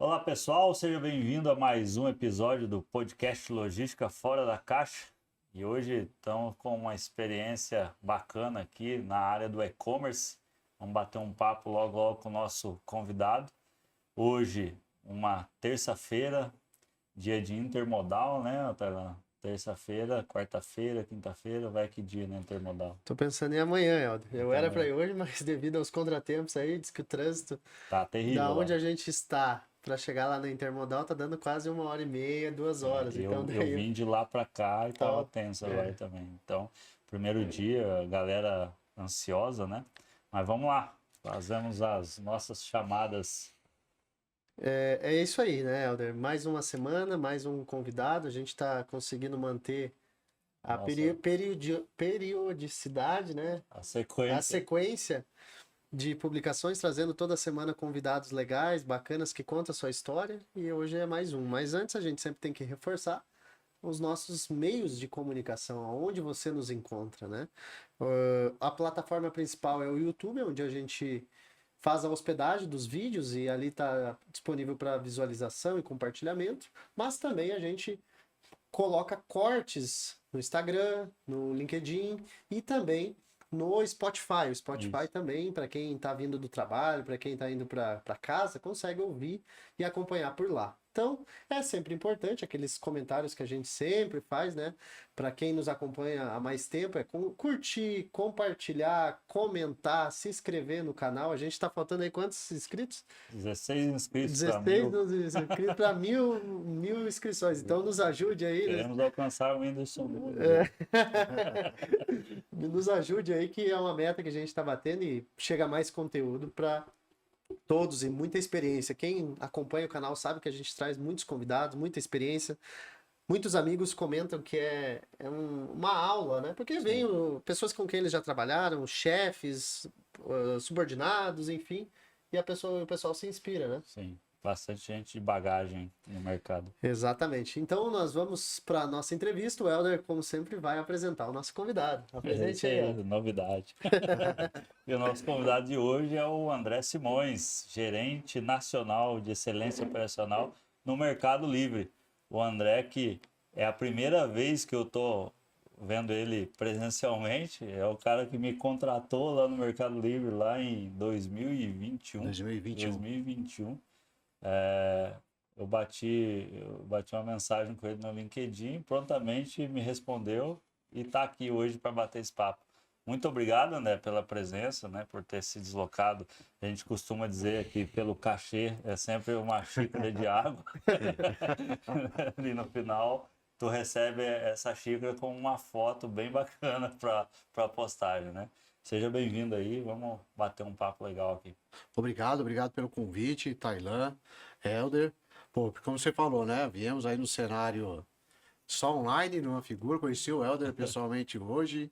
Olá pessoal, seja bem-vindo a mais um episódio do podcast Logística Fora da Caixa. E hoje estamos com uma experiência bacana aqui na área do e-commerce. Vamos bater um papo logo com o nosso convidado. Hoje, uma terça-feira, dia de intermodal, né, Tailã? Terça-feira, quarta-feira, quinta-feira, vai que dia, né, intermodal? Tô pensando em amanhã, Helder. Eu era para Então, ir hoje, mas devido aos contratempos aí, diz que o trânsito tá da terrível onde lá. a gente está para chegar lá na Intermodal tá dando quase 1h30, 2 horas. Então Eu daí vim de lá para cá e tava tá, tenso agora é, também. Então, primeiro dia, a galera ansiosa, né? Mas vamos lá, fazemos as nossas chamadas. é isso aí, né, Helder? Mais uma semana, mais um convidado. A gente está conseguindo manter a Nossa, periodicidade, né? a A sequência. sequência de publicações, trazendo toda semana convidados legais, bacanas, que contam a sua história. E hoje é mais um. Mas antes a gente sempre tem que reforçar os nossos meios de comunicação, aonde você nos encontra, né? A plataforma principal é o YouTube, onde a gente faz a hospedagem dos vídeos e ali está disponível para visualização e compartilhamento, mas também a gente coloca cortes no Instagram, no LinkedIn e também no Spotify. O Spotify Isso. também, para quem está vindo do trabalho, para quem está indo para casa, consegue ouvir e acompanhar por lá. Então, é sempre importante aqueles comentários que a gente sempre faz, né? Para quem nos acompanha há mais tempo, é curtir, compartilhar, comentar, se inscrever no canal. A gente está faltando aí quantos inscritos? 16 inscritos para 16 mil. nos inscritos para mil inscrições. Então nos ajude aí, né? Queremos alcançar o Whindersson Nunes. É. Nos ajude aí, que é uma meta que a gente está batendo e chega mais conteúdo para todos e muita experiência. Quem acompanha o canal sabe que a gente traz muitos convidados, muita experiência. Muitos amigos comentam que uma aula, né? Porque vem Sim, pessoas com quem eles já trabalharam, chefes, subordinados, enfim, e o pessoal se inspira, né? sim. Bastante gente de bagagem no mercado. Exatamente. Então nós vamos para a nossa entrevista. O Helder, como sempre, vai apresentar o nosso convidado. É Apresente isso aí, aí, Helder. novidade. E o nosso convidado de hoje é o André Simões, gerente nacional de excelência operacional no Mercado Livre. O André, que é a primeira vez que eu tô vendo ele presencialmente, é o cara que me contratou lá no Mercado Livre lá em 2021. 2021. 2021. É, eu bati uma mensagem com ele no LinkedIn, prontamente me respondeu e está aqui hoje para bater esse papo. Muito obrigado, André, pela presença, né, por ter se deslocado. A gente costuma dizer que pelo cachê é sempre uma xícara de água. Ali no final, tu recebe essa xícara com uma foto bem bacana para a postagem, né? Seja bem-vindo aí, vamos bater um papo legal aqui. Obrigado pelo convite, Tailan, Helder. Pô, como você falou, né? Viemos aí no cenário só online, numa figura, conheci o Helder pessoalmente hoje.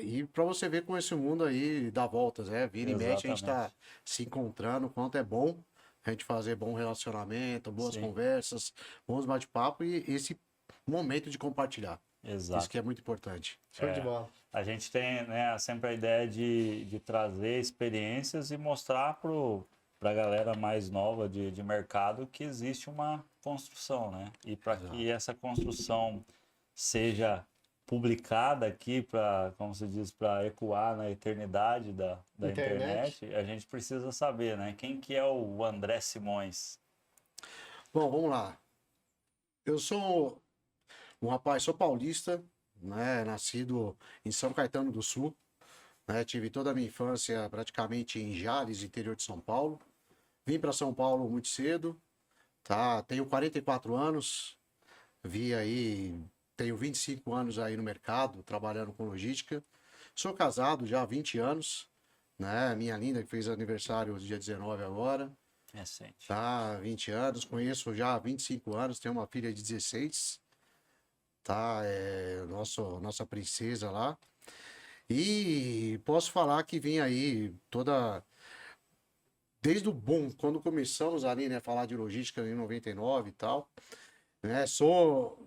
E para você ver como esse mundo aí dá voltas, né? Vira e mexe, a gente tá Exatamente. se encontrando, o quanto é bom a gente fazer bom relacionamento, boas Sim, conversas, bons bate-papo e esse momento de compartilhar. Isso exato. que é muito importante. Show de bola. A gente tem, né, sempre a ideia de trazer experiências e mostrar para a galera mais nova de mercado que existe uma construção, né? E para que Exato. essa construção seja publicada aqui para, como se diz, para ecoar na eternidade da Internet. internet, a gente precisa saber, né? Quem que é o André Simões? Bom, vamos lá. Eu sou um rapaz, sou paulista, né? Nascido em São Caetano do Sul, né? Tive toda a minha infância praticamente em Jales, interior de São Paulo. Vim para São Paulo muito cedo, tá? Tenho 44 anos, tenho 25 anos aí no mercado, trabalhando com logística. Sou casado já há 20 anos, né? Minha linda que fez aniversário dia 19 agora, Recente. tá? 20 anos, conheço já há 25 anos, tenho uma filha de 16, tá? Nossa princesa lá. E posso falar que vim aí desde o boom, quando começamos ali, né, falar de logística em 99 e tal, né,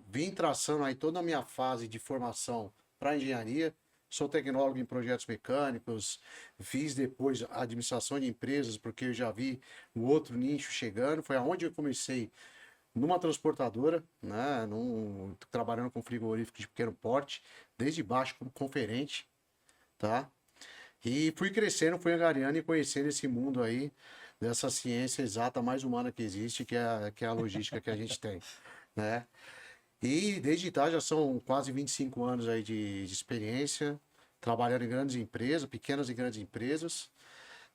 vim traçando aí toda a minha fase de formação para engenharia, sou tecnólogo em projetos mecânicos, fiz depois administração de empresas, porque eu já vi o outro nicho chegando. Foi aonde eu comecei numa transportadora, né, trabalhando com frigorífico de pequeno porte, desde baixo como conferente, tá? E fui crescendo, fui angariando e conhecendo esse mundo aí, dessa ciência exata mais humana que existe, que é a logística que a gente tem, né? E desde então já são quase 25 anos aí de experiência, trabalhando em grandes empresas, pequenas e grandes empresas,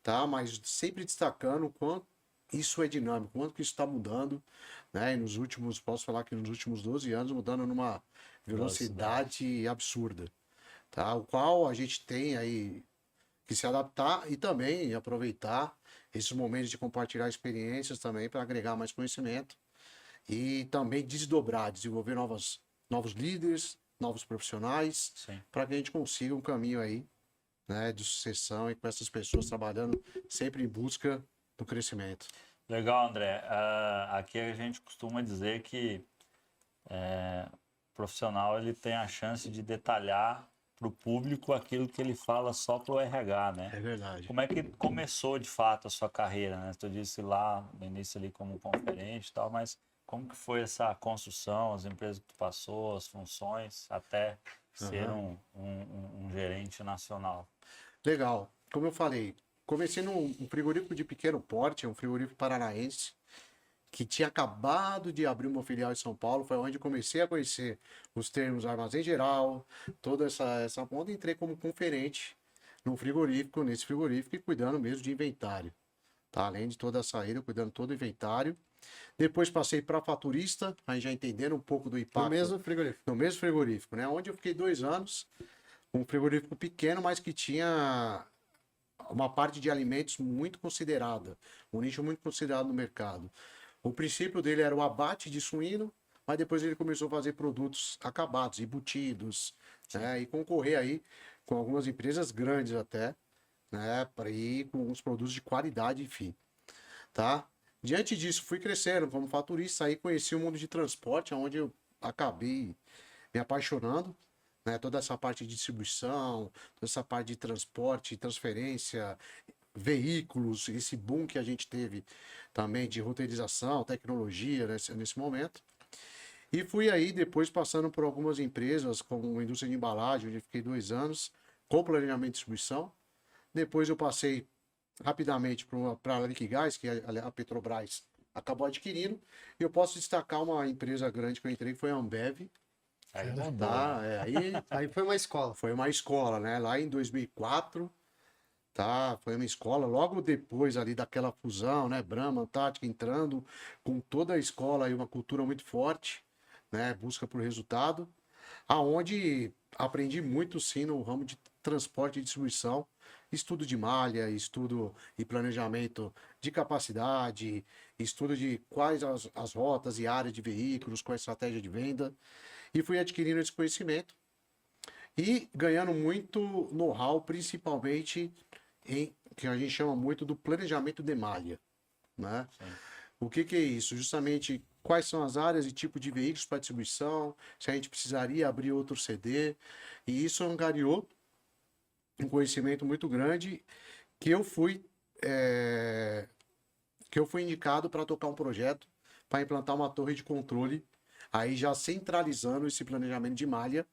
tá? Mas sempre destacando o quanto isso é dinâmico, quanto que isso está mudando, né? E nos últimos, posso falar que nos últimos 12 anos, mudando numa velocidade absurda, tá? O qual a gente tem aí que se adaptar e também aproveitar esses momentos de compartilhar experiências também para agregar mais conhecimento e também desdobrar, desenvolver novos líderes, novos profissionais, Sim. para que a gente consiga um caminho aí, né, de sucessão e com essas pessoas trabalhando sempre em busca do crescimento. Legal, André. Aqui a gente costuma dizer que o profissional ele tem a chance de detalhar para o público aquilo que ele fala só para o RH, né? É verdade. Como é que começou de fato a sua carreira, né? Tu disse lá no início ali como conferente e tal, mas como que foi essa construção, as empresas que tu passou, as funções, até ser um gerente nacional? Legal. Como eu falei, comecei num frigorífico de pequeno porte, um frigorífico paranaense, que tinha acabado de abrir uma filial em São Paulo. Foi onde comecei a conhecer os termos armazém geral, toda essa ponta. Entrei como conferente nesse frigorífico e cuidando mesmo de inventário. Tá? Além de toda a saída, cuidando todo o inventário. Depois passei para faturista, aí já entendendo um pouco do impacto. No mesmo frigorífico. No mesmo frigorífico, né? Onde eu fiquei 2 anos, um frigorífico pequeno, mas que tinha uma parte de alimentos muito considerada, um nicho muito considerado no mercado. O princípio dele era o abate de suíno, mas depois ele começou a fazer produtos acabados, embutidos, né? E concorrer aí com algumas empresas grandes até, né? Para ir com os produtos de qualidade, enfim, tá? Diante disso, fui crescendo como faturista, aí conheci o mundo de transporte, onde eu acabei me apaixonando, né? Toda essa parte de distribuição, toda essa parte de transporte, transferência, veículos, esse boom que a gente teve também de roteirização, tecnologia nesse momento. E fui aí depois passando por algumas empresas, como a indústria de embalagem, onde eu fiquei 2 anos, com planejamento de distribuição. Depois eu passei rapidamente para a Liquigás, que a Petrobras acabou adquirindo. E eu posso destacar uma empresa grande que eu entrei, que foi a Ambev. Aí mudou, Tá? né? Aí foi uma escola. Foi uma escola, né? Lá em 2004, tá? Foi uma escola, logo depois ali daquela fusão, né? Brahma, Antártica entrando, com toda a escola aí, uma cultura muito forte, né? Busca por resultado, aonde aprendi muito sim no ramo de transporte e distribuição, estudo de malha, estudo e planejamento de capacidade, estudo de quais as rotas e áreas de veículos, qual a estratégia de venda, e fui adquirindo esse conhecimento e ganhando muito know-how, principalmente em que a gente chama muito do planejamento de malha, né? O que é isso? Justamente quais são as áreas e tipo de veículos para distribuição, se a gente precisaria abrir outro CD, e isso angariou um conhecimento muito grande que eu fui indicado para tocar um projeto para implantar uma torre de controle, aí já centralizando esse planejamento de malha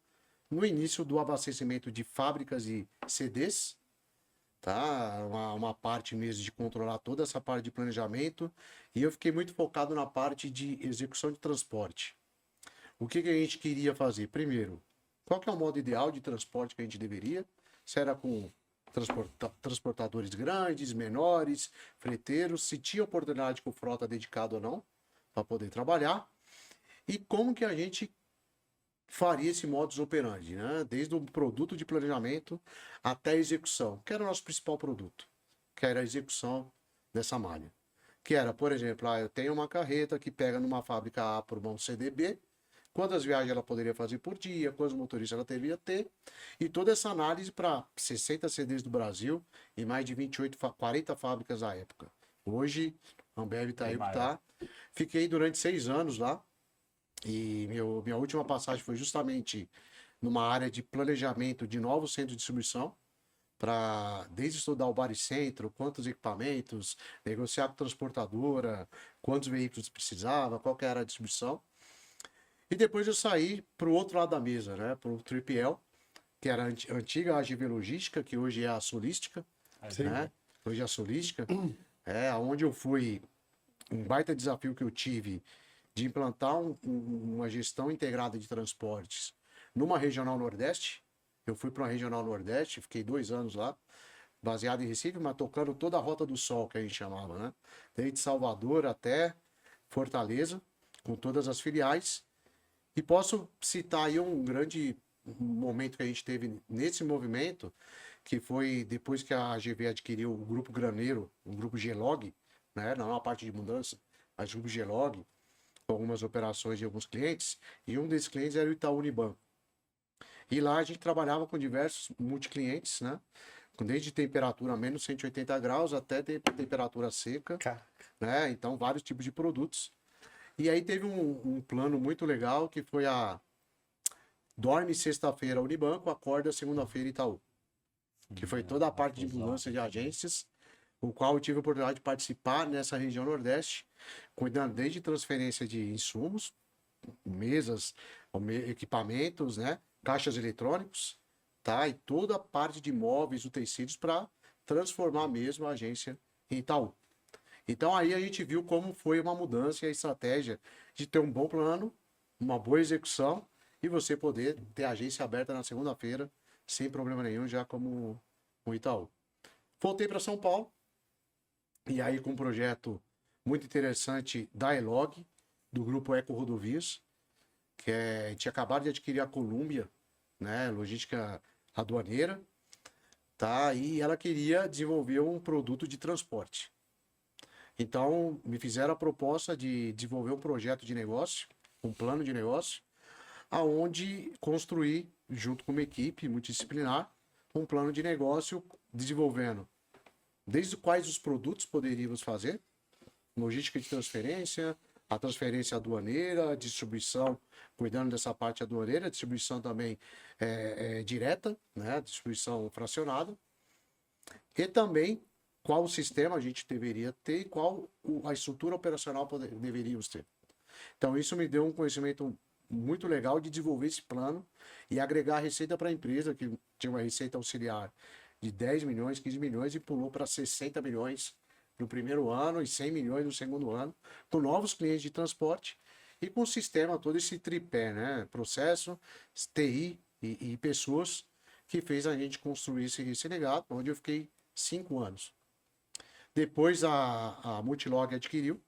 no início do abastecimento de fábricas e CDs, tá? Uma parte mesmo de controlar toda essa parte de planejamento, e eu fiquei muito focado na parte de execução de transporte. O que a gente queria fazer? Primeiro, qual que é o modo ideal de transporte que a gente deveria? Se era com transportadores grandes, menores, freteiros, se tinha oportunidade com frota dedicada ou não, para poder trabalhar, e como que a gente faria esse modus operandi, né? Desde o produto de planejamento até a execução, que era o nosso principal produto, que era a execução dessa malha. Que era, por exemplo, eu tenho uma carreta que pega numa fábrica A por mão CDB, quantas viagens ela poderia fazer por dia, quantos motoristas ela deveria ter, e toda essa análise para 60 CDs do Brasil e mais de 40 fábricas à época. Hoje, a Ambev está aí, tá? Fiquei durante 6 anos lá, e minha última passagem foi justamente numa área de planejamento de novos centros de distribuição, para desde estudar o baricentro, quantos equipamentos, negociar com transportadora, quantos veículos precisava, qual que era a distribuição. E depois eu saí para o outro lado da mesa, né? Para o 3PL, que era a antiga AGV Logística, que hoje é a Solística, né? Hoje é a Solística, onde eu fui, um baita desafio que eu tive de implantar uma gestão integrada de transportes numa regional Nordeste. Eu fui para uma regional Nordeste, fiquei 2 anos lá, baseado em Recife, mas tocando toda a Rota do Sol, que a gente chamava, né? Desde Salvador até Fortaleza, com todas as filiais. E posso citar aí um grande momento que a gente teve nesse movimento, que foi depois que a AGV adquiriu o Grupo Graneiro, o Grupo Gelog, né? Não é uma parte de mudança, mas o Grupo Gelog, com algumas operações de alguns clientes, e um desses clientes era o Itaú Unibanco. E lá a gente trabalhava com diversos multiclientes, né? Desde temperatura menos 180 graus até temperatura seca, né? Então, vários tipos de produtos. E aí teve um plano muito legal que foi a dorme sexta-feira Unibanco, acorda segunda-feira Itaú. Que foi toda a parte de mudança de agências, o qual eu tive a oportunidade de participar nessa região Nordeste, cuidando desde transferência de insumos, mesas, equipamentos, né? Caixas eletrônicos, tá? E toda a parte de móveis, utensílios para transformar mesmo a agência em Itaú. Então aí a gente viu como foi uma mudança e a estratégia de ter um bom plano, uma boa execução e você poder ter a agência aberta na segunda-feira sem problema nenhum, já como o Itaú. Voltei para São Paulo e aí com um projeto muito interessante da Elog, do grupo Eco Rodovias, que tinha acabado de adquirir a Colômbia, né, logística aduaneira, tá? E ela queria desenvolver um produto de transporte. Então, me fizeram a proposta de desenvolver um projeto de negócio, um plano de negócio, aonde construir, junto com uma equipe multidisciplinar, um plano de negócio desenvolvendo desde quais os produtos poderíamos fazer, logística de transferência, a transferência aduaneira, a distribuição, cuidando dessa parte aduaneira, a distribuição também direta, né, distribuição fracionada, e também qual o sistema a gente deveria ter e qual a estrutura operacional deveríamos ter. Então isso me deu um conhecimento muito legal de desenvolver esse plano e agregar receita para a empresa, que tinha uma receita auxiliar de 10 milhões, 15 milhões e pulou para 60 milhões no primeiro ano e 100 milhões no segundo ano, com novos clientes de transporte e com o sistema, todo esse tripé, né? Processo, TI e pessoas, que fez a gente construir esse legado, onde eu fiquei 5 anos. Depois a Multilog adquiriu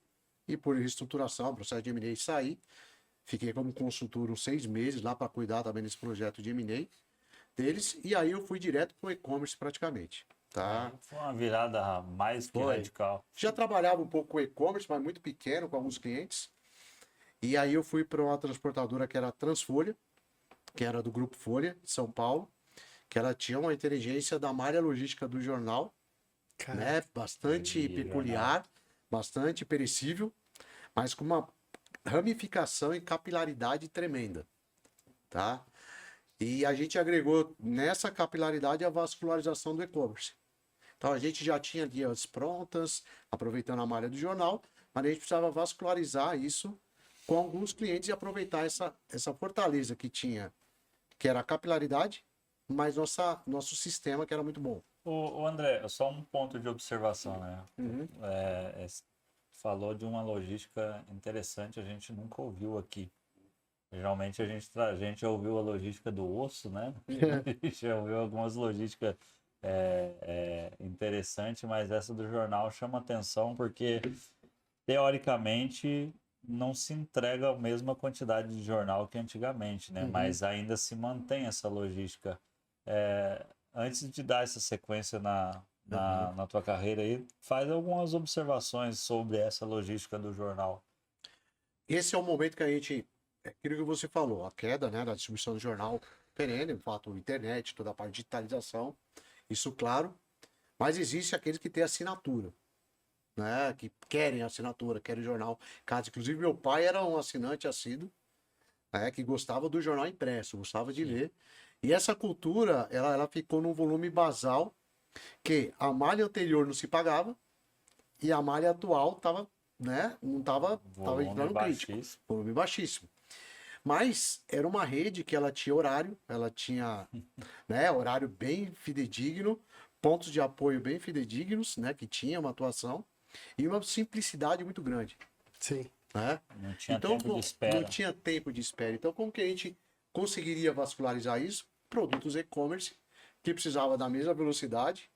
e por reestruturação, processo de M&A, saí. Fiquei como consultor uns 6 meses lá para cuidar também desse projeto de M&A deles. E aí eu fui direto para o e-commerce praticamente. Tá? Foi uma virada mais que radical. Já trabalhava um pouco com e-commerce, mas muito pequeno com alguns clientes. E aí eu fui para uma transportadora que era a Transfolha, que era do Grupo Folha, de São Paulo, que ela tinha uma inteligência da malha logística do jornal, né? Bastante peculiar, bastante perecível, mas com uma ramificação e capilaridade tremenda, tá? E a gente agregou nessa capilaridade a vascularização do e-commerce. Então a gente já tinha guias prontas, aproveitando a malha do jornal, mas a gente precisava vascularizar isso com alguns clientes e aproveitar essa fortaleza que tinha, que era a capilaridade, mas nosso sistema que era muito bom. O André, só um ponto de observação, né? Falou de uma logística interessante, a gente nunca ouviu aqui. Geralmente a gente já ouviu a logística do osso, né? A gente já ouviu algumas logísticas interessantes, mas essa do jornal chama atenção porque, teoricamente, não se entrega a mesma quantidade de jornal que antigamente, né? Mas ainda se mantém essa logística. Antes de dar essa sequência na tua carreira aí, faz algumas observações sobre essa logística do jornal. Esse é o momento que a gente, aquilo que você falou, a queda, né, da distribuição do jornal perene, o fato, internet, toda a parte de digitalização, isso claro, mas existe aqueles que têm assinatura, né, que querem assinatura, querem jornal. Caso, inclusive meu pai era um assinante assíduo, né, que gostava do jornal impresso, gostava de Sim. ler. E essa cultura, ela ficou num volume basal que a malha anterior não se pagava e a malha atual tava, né, não tava Volume entrando crítico, baixíssimo. volume baixíssimo. Mas era uma rede que ela tinha horário, ela tinha, né, horário bem fidedigno, pontos de apoio bem fidedignos, né, que tinha uma atuação e uma simplicidade muito grande, Sim. né? Não tinha Então, tempo de não espera. tinha tempo de espera. Então, como que a gente conseguiria vascularizar isso? Produtos e-commerce que precisava da mesma velocidade,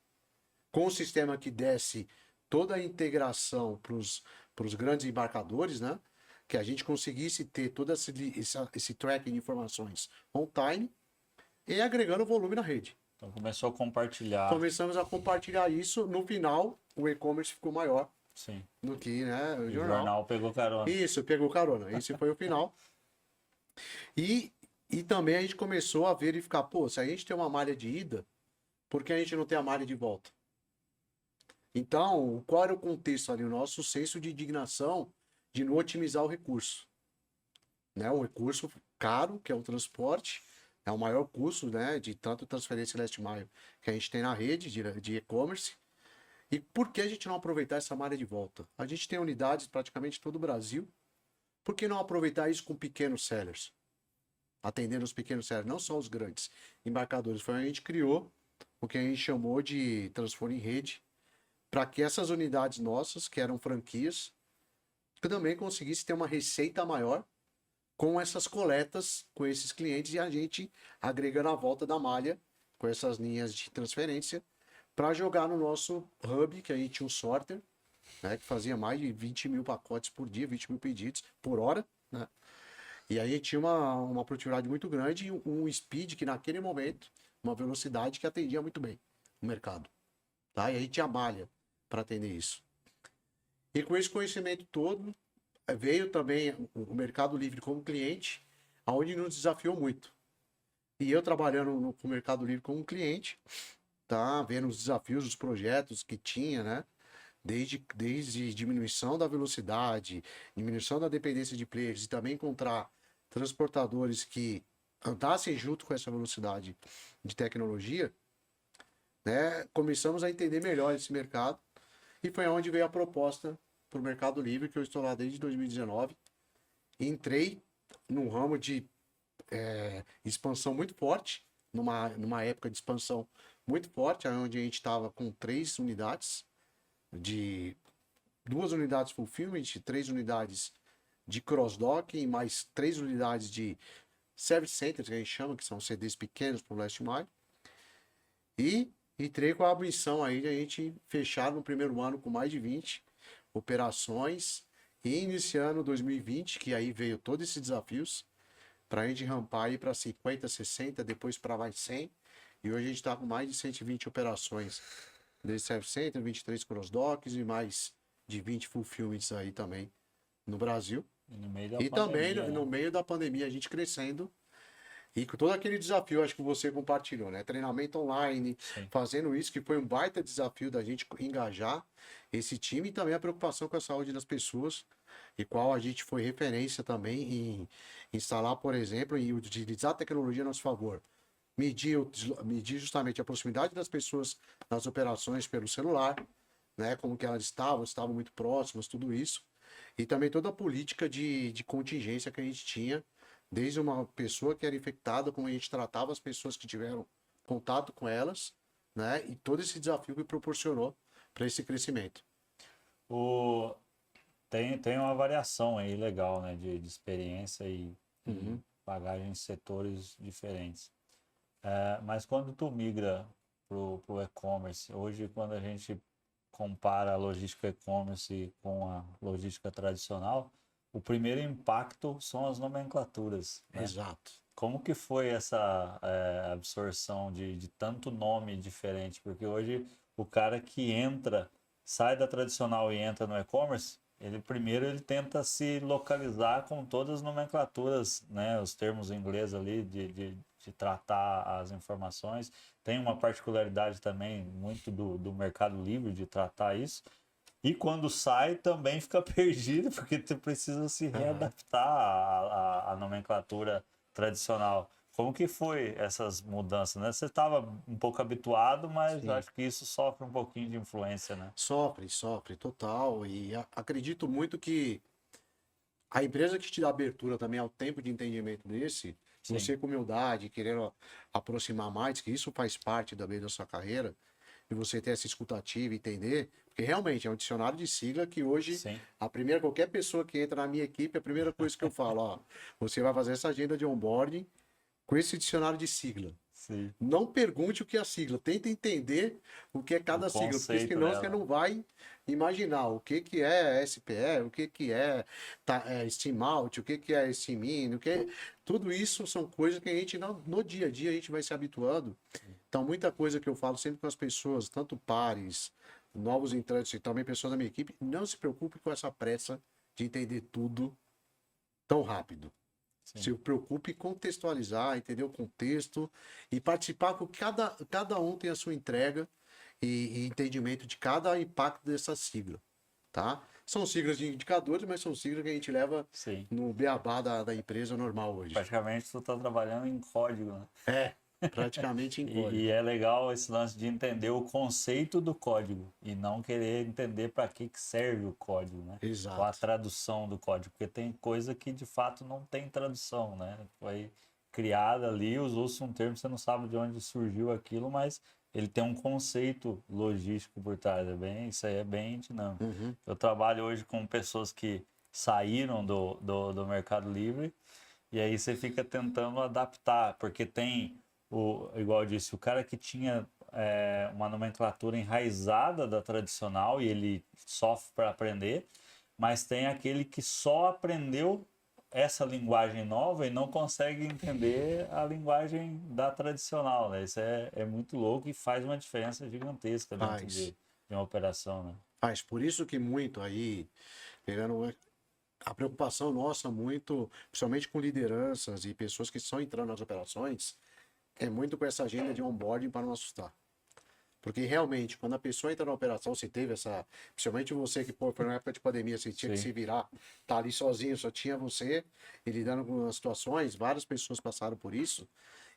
com um sistema que desse toda a integração para os grandes embarcadores, né? Que a gente conseguisse ter todo esse tracking de informações on time e agregando volume na rede. Então começou a compartilhar. Começamos a compartilhar isso. No final, o e-commerce ficou maior Sim. do que, né, o O jornal. jornal pegou carona. Isso, pegou carona. Esse foi o final. E, e também a gente começou a verificar, pô, se a gente tem uma malha de ida, por que a gente não tem a malha de volta? Então, qual era o contexto ali? O nosso senso de indignação de não otimizar o recurso. Né? Um recurso caro, que é o transporte, é o maior custo, né, de tanto transferência last mile que a gente tem na rede de e-commerce. E por que a gente não aproveitar essa malha de volta? A gente tem unidades praticamente em todo o Brasil. Por que não aproveitar isso com pequenos sellers? Atendendo os pequenos sellers, não só os grandes embarcadores. Foi onde a gente criou o que a gente chamou de transforme em rede, para que essas unidades nossas, que eram franquias, também conseguissem ter uma receita maior com essas coletas, com esses clientes e a gente agregando a volta da malha com essas linhas de transferência para jogar no nosso hub, que a gente tinha um sorter, né, que fazia mais de 20 mil pacotes por dia, 20 mil pedidos por hora, né? E aí tinha uma produtividade muito grande e um speed que naquele momento, uma velocidade que atendia muito bem o mercado. Tá? E aí tinha malha para atender isso. E com esse conhecimento todo, veio também o Mercado Livre como cliente, aonde nos desafiou muito. E eu trabalhando com o Mercado Livre como cliente, tá? Vendo os desafios, os projetos que tinha, né? Desde diminuição da velocidade, diminuição da dependência de players e também encontrar transportadores que andassem junto com essa velocidade de tecnologia, né? Começamos a entender melhor esse mercado e foi onde veio a proposta para o Mercado Livre, que eu estou lá desde 2019. Entrei num ramo de expansão muito forte, numa época de expansão muito forte, onde a gente estava com 3 unidades, de 2 unidades fulfillment, 3 unidades de cross-dock e mais 3 unidades de service centers, que a gente chama, que são CDs pequenos para o last mile. E entrei com a missão aí de a gente fechar no primeiro ano com mais de 20 operações e iniciando 2020, que aí veio todos esses desafios, para a gente rampar aí para 50, 60, depois para mais 100. E hoje a gente está com mais de 120 operações desse Service Center, 23 cross-docks e mais de 20 fulfillments aí também no Brasil. E no meio da E pandemia, também no né? meio da pandemia a gente crescendo e com todo aquele desafio, acho que você compartilhou, né? Treinamento online, Sim. fazendo isso, que foi um baita desafio da gente engajar esse time e também a preocupação com a saúde das pessoas, e qual a gente foi referência também em instalar, por exemplo, e utilizar a tecnologia a nosso favor. Medir justamente a proximidade das pessoas nas operações pelo celular, né? Como que elas estavam muito próximas, tudo isso. E também toda a política de contingência que a gente tinha, desde uma pessoa que era infectada, como a gente tratava as pessoas que tiveram contato com elas, né? E todo esse desafio que proporcionou para esse crescimento. O... Tem uma variação aí legal, né? De experiência e bagagem em setores diferentes. Mas quando tu migra pro e-commerce, hoje quando a gente compara a logística e-commerce com a logística tradicional, o primeiro impacto são as nomenclaturas, né? Exato. Como que foi essa absorção de tanto nome diferente? Porque hoje o cara que entra, sai da tradicional e entra no e-commerce, ele tenta se localizar com todas as nomenclaturas, né? Os termos em inglês ali de tratar as informações. Tem uma particularidade também muito do Mercado Livre de tratar isso. E quando sai, também fica perdido, porque tu precisa se readaptar à nomenclatura tradicional. Como que foi essas mudanças, né? Você estava um pouco habituado, mas Sim. acho que isso sofre um pouquinho de influência, né? Sofre, total. E acredito muito que a empresa que te dá abertura também ao tempo de entendimento desse, Sim, você com humildade, querendo aproximar mais, que isso faz parte também da sua carreira, e você ter essa escutativa e entender, porque realmente é um dicionário de sigla que hoje, sim, qualquer pessoa que entra na minha equipe, a primeira coisa que eu falo, ó, você vai fazer essa agenda de onboarding com esse dicionário de sigla. sim. Não pergunte o que é a sigla, tenta entender o que é O cada sigla, porque conceito senão você dela. não vai imaginar o que que é SPE, o que que é, Steam Out, o que que é Steam In, tudo isso são coisas que a gente no dia a dia a gente vai se habituando. Então muita coisa que eu falo sempre com as pessoas, tanto pares, novos entrantes e também pessoas da minha equipe, não se preocupe com essa pressa de entender tudo tão rápido. Sim, Se preocupe em contextualizar, entender o contexto e participar com cada um tem a sua entrega e entendimento de cada impacto dessa sigla, tá? São siglas de indicadores, mas são siglas que a gente leva sim. no beabá da empresa normal hoje. Praticamente tu tá trabalhando em código, né? É, praticamente em E código. é legal esse lance de entender o conceito do código e não querer entender para que serve o código, né? Ou a Exato. tradução do código, porque tem coisa que de fato não tem tradução, né? Foi criada ali, usou-se um termo, você não sabe de onde surgiu aquilo, mas ele tem um conceito logístico por trás, isso aí é bem dinâmico. Uhum. Eu trabalho hoje com pessoas que saíram do Mercado Livre e aí você fica tentando adaptar, porque tem igual eu disse, o cara que tinha uma nomenclatura enraizada da tradicional e ele sofre para aprender, mas tem aquele que só aprendeu essa linguagem nova e não consegue entender a linguagem da tradicional, né? Isso é muito louco e faz uma diferença gigantesca dentro Faz. de uma operação, né? Faz. Por isso que muito aí, pegando a preocupação nossa muito, principalmente com lideranças e pessoas que estão entrando nas operações, é muito com essa agenda de onboarding para não assustar. Porque realmente, quando a pessoa entra na operação, você teve essa. Principalmente você que, pô, foi na época de pandemia, você tinha que Sim, se virar, tá ali sozinho, só tinha você, e lidando com as situações, várias pessoas passaram por isso.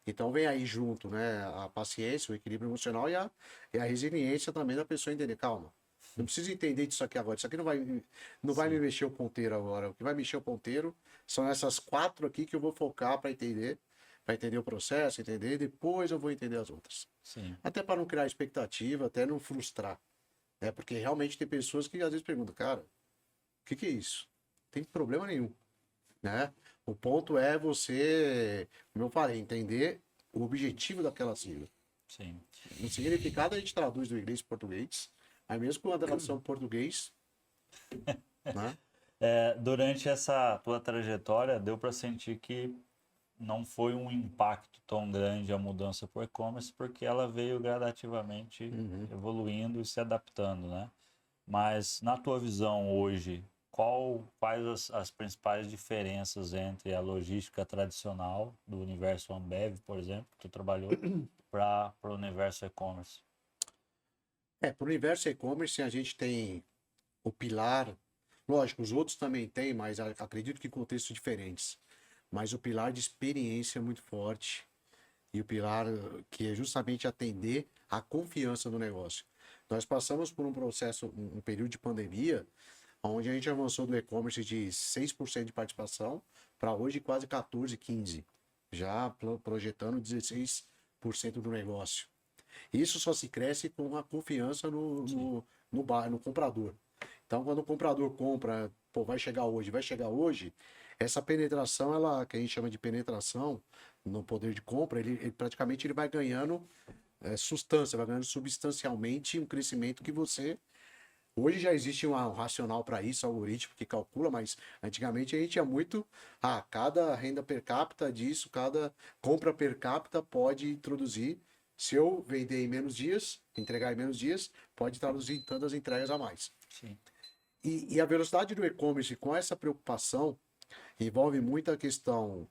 Então vem aí junto, né, a paciência, o equilíbrio emocional e a resiliência também da pessoa entender, calma. Não preciso entender disso aqui agora. Isso aqui não vai me sim, mexer o ponteiro agora. O que vai mexer o ponteiro são essas 4 aqui que eu vou focar para entender o processo, entender, depois eu vou entender as outras. sim, Até para não criar expectativa, até não frustrar. Né? Porque realmente tem pessoas que às vezes perguntam, cara, o que é isso? Não tem problema nenhum. Né? O ponto é você, como eu falei, entender o objetivo daquela sigla. sim. O significado a gente traduz do inglês para o português, aí mesmo com a tradução português, né? Durante essa tua trajetória, deu para sentir que não foi um impacto tão grande a mudança para o e-commerce, porque ela veio gradativamente Uhum. evoluindo e se adaptando, né? Mas na tua visão hoje, quais as principais diferenças entre a logística tradicional do universo Ambev, por exemplo, que tu trabalhou, para o universo e-commerce? Para o universo e-commerce a gente tem o pilar, lógico, os outros também têm, mas acredito que em contextos diferentes. Mas o pilar de experiência é muito forte e o pilar que é justamente atender a confiança no negócio. Nós passamos por um processo, um período de pandemia, onde a gente avançou do e-commerce de 6% de participação para hoje quase 14, 15%, já projetando 16% do negócio. Isso só se cresce com a confiança Sim, no comprador. Então, quando o comprador compra, pô, vai chegar hoje, essa penetração, ela, que a gente chama de penetração no poder de compra, ele praticamente ele vai ganhando substância, vai ganhando substancialmente um crescimento que você. Hoje já existe um racional para isso, algoritmo que calcula, mas antigamente a gente tinha muito. Cada renda per capita disso, cada compra per capita pode introduzir. Se eu vender em menos dias, entregar em menos dias, pode traduzir em tantas entregas a mais. sim, E a velocidade do e-commerce com essa preocupação envolve muita questão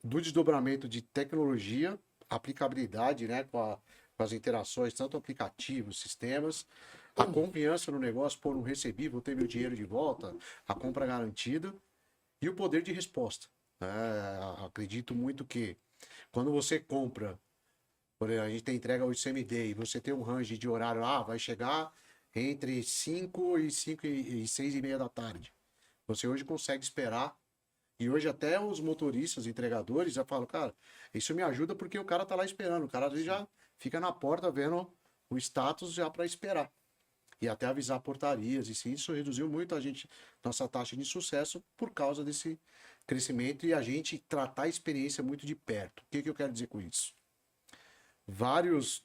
do desdobramento de tecnologia, aplicabilidade, né, com as interações, tanto aplicativos, sistemas, A confiança no negócio, pô, não recebi, vou ter meu dinheiro de volta, a compra garantida e o poder de resposta. Acredito muito que quando você compra, por exemplo, a gente tem entrega hoje CMD e você tem um range de horário, vai chegar entre 5 e 5 e 6 e meia da tarde. Você hoje consegue esperar. E hoje até os motoristas, entregadores já falam, cara, isso me ajuda porque o cara tá lá esperando. O cara às vezes já fica na porta vendo o status já para esperar. E até avisar portarias. E sim, isso reduziu muito nossa taxa de sucesso por causa desse crescimento e a gente tratar a experiência muito de perto. O que eu quero dizer com isso? Vários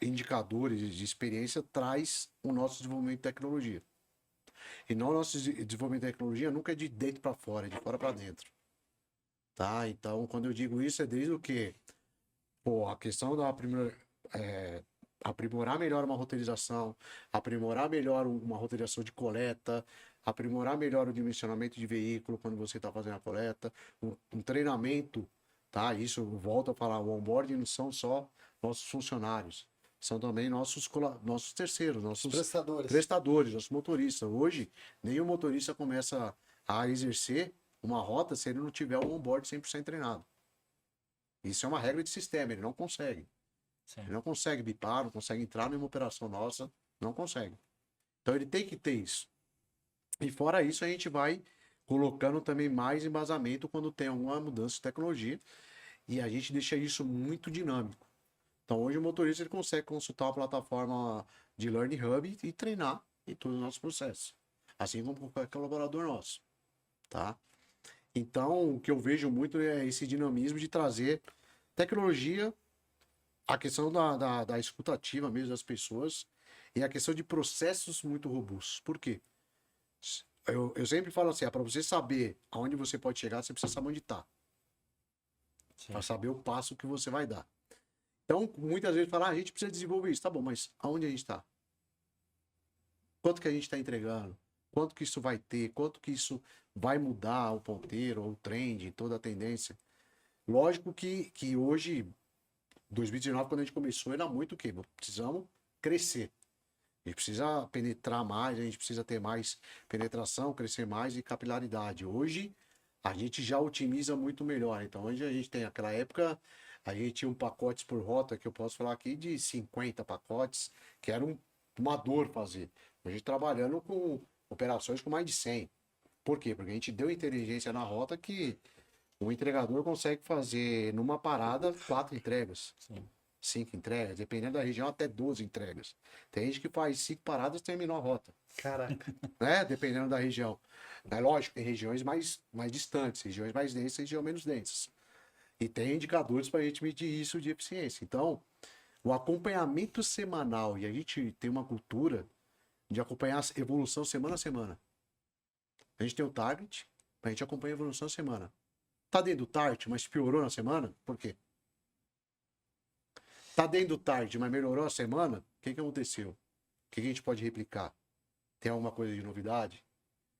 indicadores de experiência traz o nosso desenvolvimento de tecnologia. E não o nosso desenvolvimento de tecnologia nunca é de dentro para fora, é de fora para dentro. Tá? Então, quando eu digo isso, é desde o que? Pô, a questão da aprimorar melhor uma roteirização, aprimorar melhor uma roteirização de coleta, aprimorar melhor o dimensionamento de veículo quando você está fazendo a coleta, um treinamento, tá? Isso, eu volto a falar, o onboarding não são só nossos funcionários, são também nossos terceiros, nossos prestadores, nossos motoristas. Hoje, nenhum motorista começa a exercer uma rota se ele não tiver o onboard 100% treinado. Isso é uma regra de sistema, ele não consegue. Sim. Ele não consegue bipar, não consegue entrar numa operação nossa, não consegue. Então ele tem que ter isso. E fora isso, a gente vai colocando também mais embasamento quando tem alguma mudança de tecnologia e a gente deixa isso muito dinâmico. Então hoje o motorista ele consegue consultar uma plataforma de Learning Hub e treinar em todos os nossos processos. Assim como qualquer colaborador nosso. Tá? Então o que eu vejo muito é esse dinamismo de trazer tecnologia, a questão da escutativa mesmo das pessoas e a questão de processos muito robustos. Por quê? Eu sempre falo assim, para você saber aonde você pode chegar, você precisa saber onde está. Para saber o passo que você vai dar. Então, muitas vezes fala, a gente precisa desenvolver isso. Tá bom, mas aonde a gente está? Quanto que a gente está entregando? Quanto que isso vai ter? Quanto que isso vai mudar o ponteiro, o trend, toda a tendência? Lógico que hoje, 2019, quando a gente começou, era muito o quê? Precisamos crescer. A gente precisa penetrar mais, a gente precisa ter mais penetração, crescer mais e capilaridade. Hoje, a gente já otimiza muito melhor. Então, hoje a gente tem, naquela época, a gente tinha um pacote por rota, que eu posso falar aqui, de 50 pacotes, que era uma dor fazer. Hoje, trabalhando com operações com mais de 100. Por quê? Porque a gente deu inteligência na rota que o entregador consegue fazer, numa parada, 4 entregas. Sim. 5 entregas, dependendo da região, até 12 entregas. Tem gente que faz 5 paradas e terminou a rota. Caraca. Né? Dependendo da região. É lógico, tem regiões mais distantes, regiões mais densas e regiões menos densas. E tem indicadores para a gente medir isso de eficiência. Então, o acompanhamento semanal, e a gente tem uma cultura de acompanhar a evolução semana a semana. A gente tem o target, a gente acompanha a evolução semana. Tá dentro do target, mas piorou na semana? Por quê? Tá dentro do target, mas melhorou a semana? O que aconteceu? O que a gente pode replicar? Tem alguma coisa de novidade?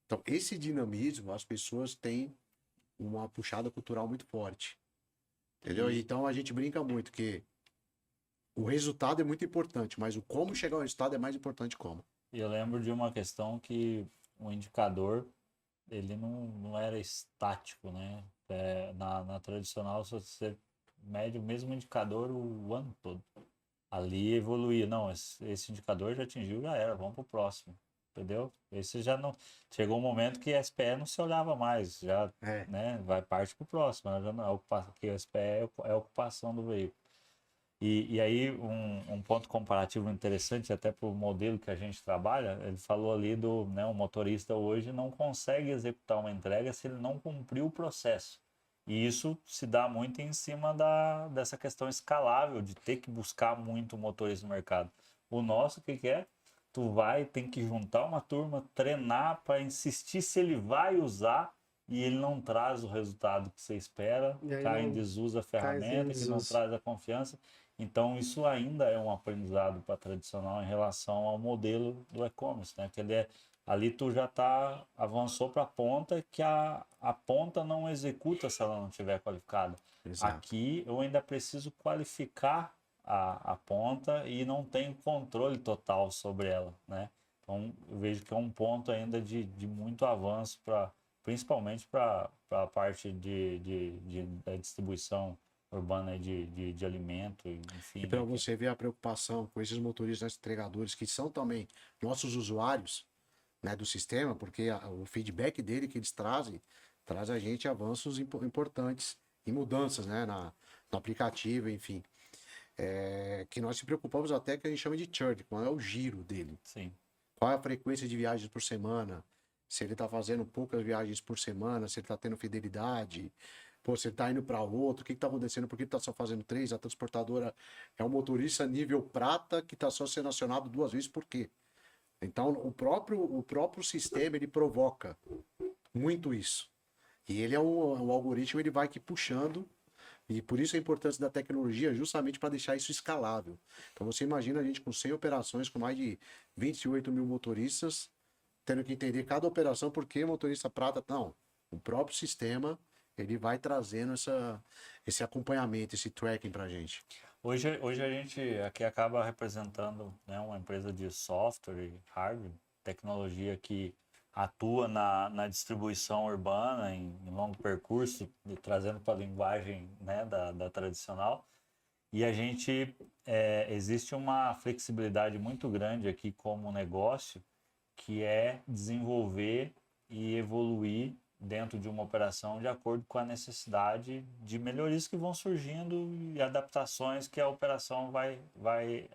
Então, esse dinamismo, as pessoas têm uma puxada cultural muito forte. Entendeu? Então, a gente brinca muito que o resultado é muito importante, mas o como chegar ao resultado é mais importante como. E eu lembro de uma questão que o indicador, ele não era estático, né? Na tradicional, você mede o mesmo indicador o ano todo. Ali evoluía. Não, esse indicador já atingiu, já era, vamos pro próximo. Entendeu? Esse já não... Chegou um momento que a SPE não se olhava mais, já, né? Vai parte pro próximo. Já não, que a SPE é a ocupação do veículo. E aí, um ponto comparativo interessante, até para o modelo que a gente trabalha, ele falou ali do, né, o motorista hoje não consegue executar uma entrega se ele não cumpriu o processo. E isso se dá muito em cima dessa questão escalável, de ter que buscar muito motorista no mercado. O nosso, o que é? Tem que juntar uma turma, treinar para insistir se ele vai usar e ele não traz o resultado que você espera, cai em desuso a ferramenta, que não traz a confiança. Então, isso ainda é um aprendizado para tradicional em relação ao modelo do e-commerce, né? Que ali tu já avançou para a ponta, que a ponta não executa se ela não estiver qualificada. Exato. Aqui eu ainda preciso qualificar a ponta e não tem controle total sobre ela, né? Então, eu vejo que é um ponto ainda de muito avanço, principalmente para a parte da distribuição urbana de alimento, E enfim, para né? você ver a preocupação com esses motoristas entregadores que são também nossos usuários, né, do sistema, porque o feedback dele que eles trazem traz a gente avanços importantes e mudanças, né, no aplicativo, enfim. Que nós se preocupamos até que a gente chama de churn, qual é o giro dele. Sim, Qual é a frequência de viagens por semana? Se ele está fazendo poucas viagens por semana, se ele está tendo fidelidade, pô, se ele está indo para outro, o que está acontecendo? Por que ele está só fazendo três? A transportadora é um motorista nível prata que está só sendo acionado 2 vezes, por quê? Então, o próprio sistema ele provoca muito isso. E ele o algoritmo ele vai aqui puxando, e por isso a importância da tecnologia, justamente para deixar isso escalável. Então você imagina a gente com 100 operações, com mais de 28 mil motoristas, tendo que entender cada operação, por que motorista prata. Não, o próprio sistema ele vai trazendo esse acompanhamento, esse tracking para a gente. hoje a gente aqui acaba representando, né, uma empresa de software e hardware, tecnologia que atua na distribuição urbana em longo percurso, trazendo para a linguagem, né, da tradicional. E a gente, existe uma flexibilidade muito grande aqui como negócio, que é desenvolver e evoluir dentro de uma operação de acordo com a necessidade de melhorias que vão surgindo e adaptações que a operação vai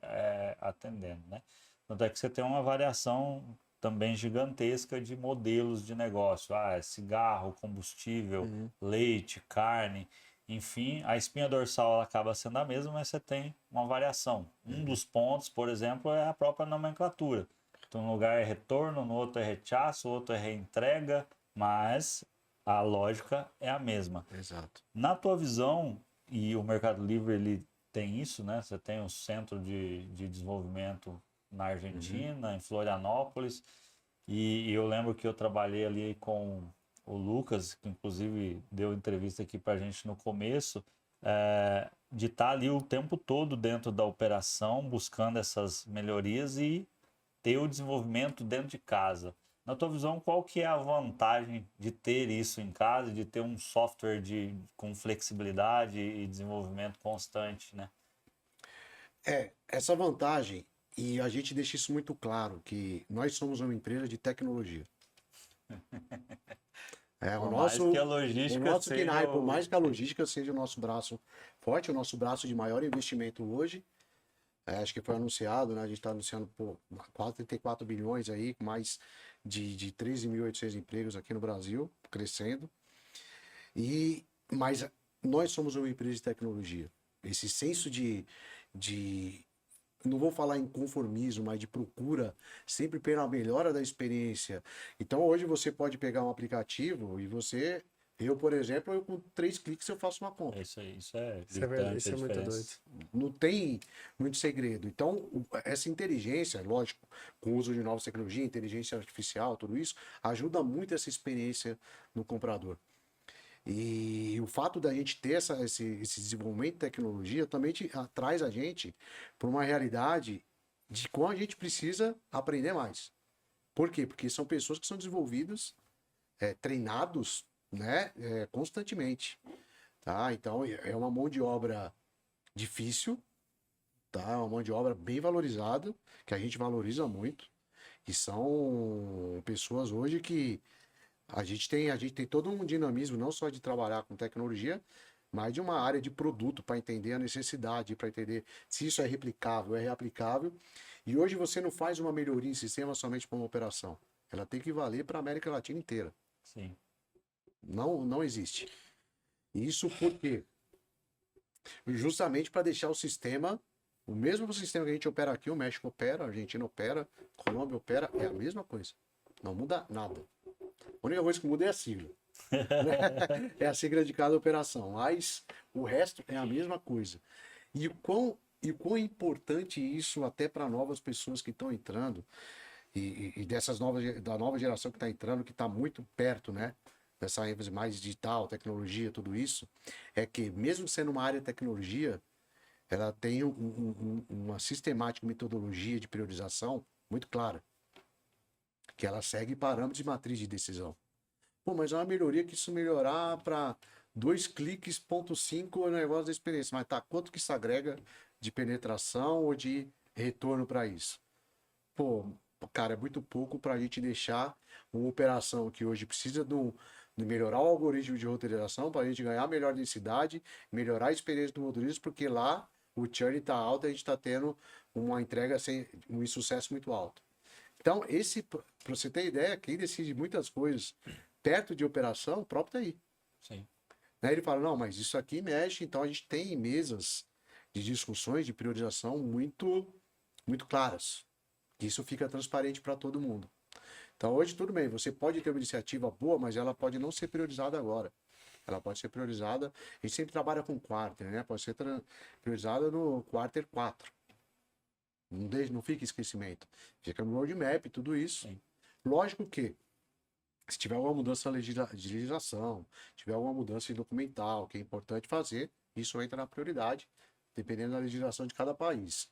atendendo, né? Tanto é que você tem uma variação também gigantesca de modelos de negócio. É cigarro, combustível, leite, carne, enfim, a espinha dorsal ela acaba sendo a mesma, mas você tem uma variação. Um dos pontos, por exemplo, é a própria nomenclatura. Então, um lugar é retorno, no outro é rechaço, o outro é reentrega, mas a lógica é a mesma. Exato. Na tua visão, e o Mercado Livre ele tem isso, né? Você tem um centro de desenvolvimento na Argentina, em Florianópolis, e eu lembro que eu trabalhei ali com o Lucas, que inclusive deu entrevista aqui para a gente no começo, de estar ali o tempo todo dentro da operação, buscando essas melhorias e ter o desenvolvimento dentro de casa. Na tua visão, qual que é a vantagem de ter isso em casa, de ter um software com flexibilidade e desenvolvimento constante, né? Essa vantagem, e a gente deixa isso muito claro, que nós somos uma empresa de tecnologia. O Por mais nosso, que a o logística nosso seja KINAI, por mais que a logística seja o nosso braço forte, o nosso braço de maior investimento hoje, acho que foi anunciado, né? A gente está anunciando quase 34 bilhões aí, com mais de 13.800 empregos aqui no Brasil, crescendo. Mas nós somos uma empresa de tecnologia. Esse senso de não vou falar em conformismo, mas de procura sempre pela melhora da experiência. Então hoje você pode pegar um aplicativo e eu, por exemplo, com 3 cliques eu faço uma compra. isso aí, isso é Isso é verdade, gritante isso a é muito doido. diferença. Não tem muito segredo. Então, essa inteligência, lógico, com o uso de novas tecnologias, inteligência artificial, tudo isso, ajuda muito essa experiência no comprador. E o fato da gente ter esse desenvolvimento de tecnologia também traz a gente para uma realidade de como a gente precisa aprender mais. Por quê? Porque são pessoas que são desenvolvidas, treinados, né, constantemente. Tá? Então, é uma mão de obra difícil, tá? Uma mão de obra bem valorizada, que a gente valoriza muito. E são pessoas hoje que a gente tem todo um dinamismo, não só de trabalhar com tecnologia, mas de uma área de produto para entender a necessidade, para entender se isso é replicável, é reaplicável. E hoje você não faz uma melhoria em sistema somente para uma operação. Ela tem que valer para a América Latina inteira. Sim. Não existe. Isso por quê? Justamente para deixar o mesmo sistema que a gente opera aqui, o México opera, a Argentina opera, a Colômbia opera, é a mesma coisa. Não muda nada. A única coisa que muda é a sigla. É a sigla de cada operação, mas o resto é a mesma coisa. E quão importante isso até para novas pessoas que estão entrando, e da nova geração que está entrando, que está muito perto, né? Dessa ênfase mais digital, tecnologia, tudo isso, é que mesmo sendo uma área de tecnologia, ela tem uma sistemática metodologia de priorização muito clara, que ela segue parâmetros de matriz de decisão. Pô, mas é uma melhoria que isso melhorar para 2 cliques, ponto 5 o negócio da experiência. Mas tá, quanto que isso agrega de penetração ou de retorno para isso? Pô, cara, é muito pouco para a gente deixar uma operação que hoje precisa de melhorar o algoritmo de roteirização para a gente ganhar melhor densidade, melhorar a experiência do motorista, porque lá o churn está alto e a gente está tendo uma entrega sem um insucesso muito alto. Então, para você ter ideia, quem decide muitas coisas perto de operação, o próprio TI. Sim. Né? Ele fala, não, mas isso aqui mexe, então a gente tem mesas de discussões, de priorização muito, muito claras. Isso fica transparente para todo mundo. Então, hoje, tudo bem, você pode ter uma iniciativa boa, mas ela pode não ser priorizada agora. Ela pode ser priorizada, a gente sempre trabalha com quarter, né? Pode ser priorizada no quarter 4. Não fica esquecimento. Fica no roadmap, tudo isso. Sim. Lógico que, se tiver alguma mudança de legislação, tiver alguma mudança documental, que é importante fazer, isso entra na prioridade, dependendo da legislação de cada país.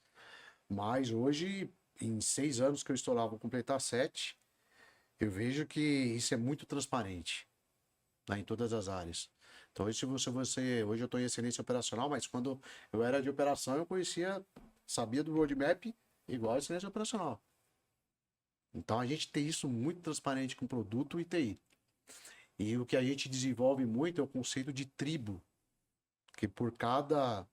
Mas hoje, em 6 anos que eu estou lá, vou completar 7, eu vejo que isso é muito transparente, né, em todas as áreas. Então, hoje eu estou em excelência operacional, mas quando eu era de operação, eu sabia do roadmap igual a excelência operacional. Então, a gente tem isso muito transparente com produto e TI. E o que a gente desenvolve muito é o conceito de tribo, que por cada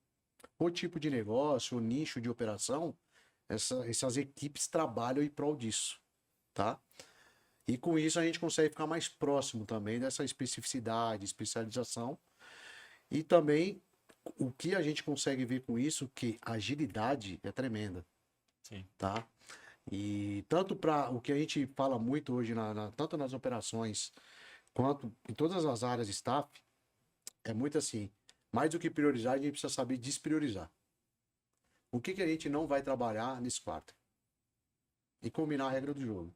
tipo de negócio, ou nicho de operação, essas equipes trabalham em prol disso, tá? E com isso a gente consegue ficar mais próximo também dessa especificidade, especialização. E também o que a gente consegue ver com isso, que a agilidade é tremenda. Sim. Tá? E tanto para o que a gente fala muito hoje, tanto nas operações quanto em todas as áreas de staff, é muito assim, mais do que priorizar, a gente precisa saber despriorizar. O que a gente não vai trabalhar nesse quarto? E combinar a regra do jogo.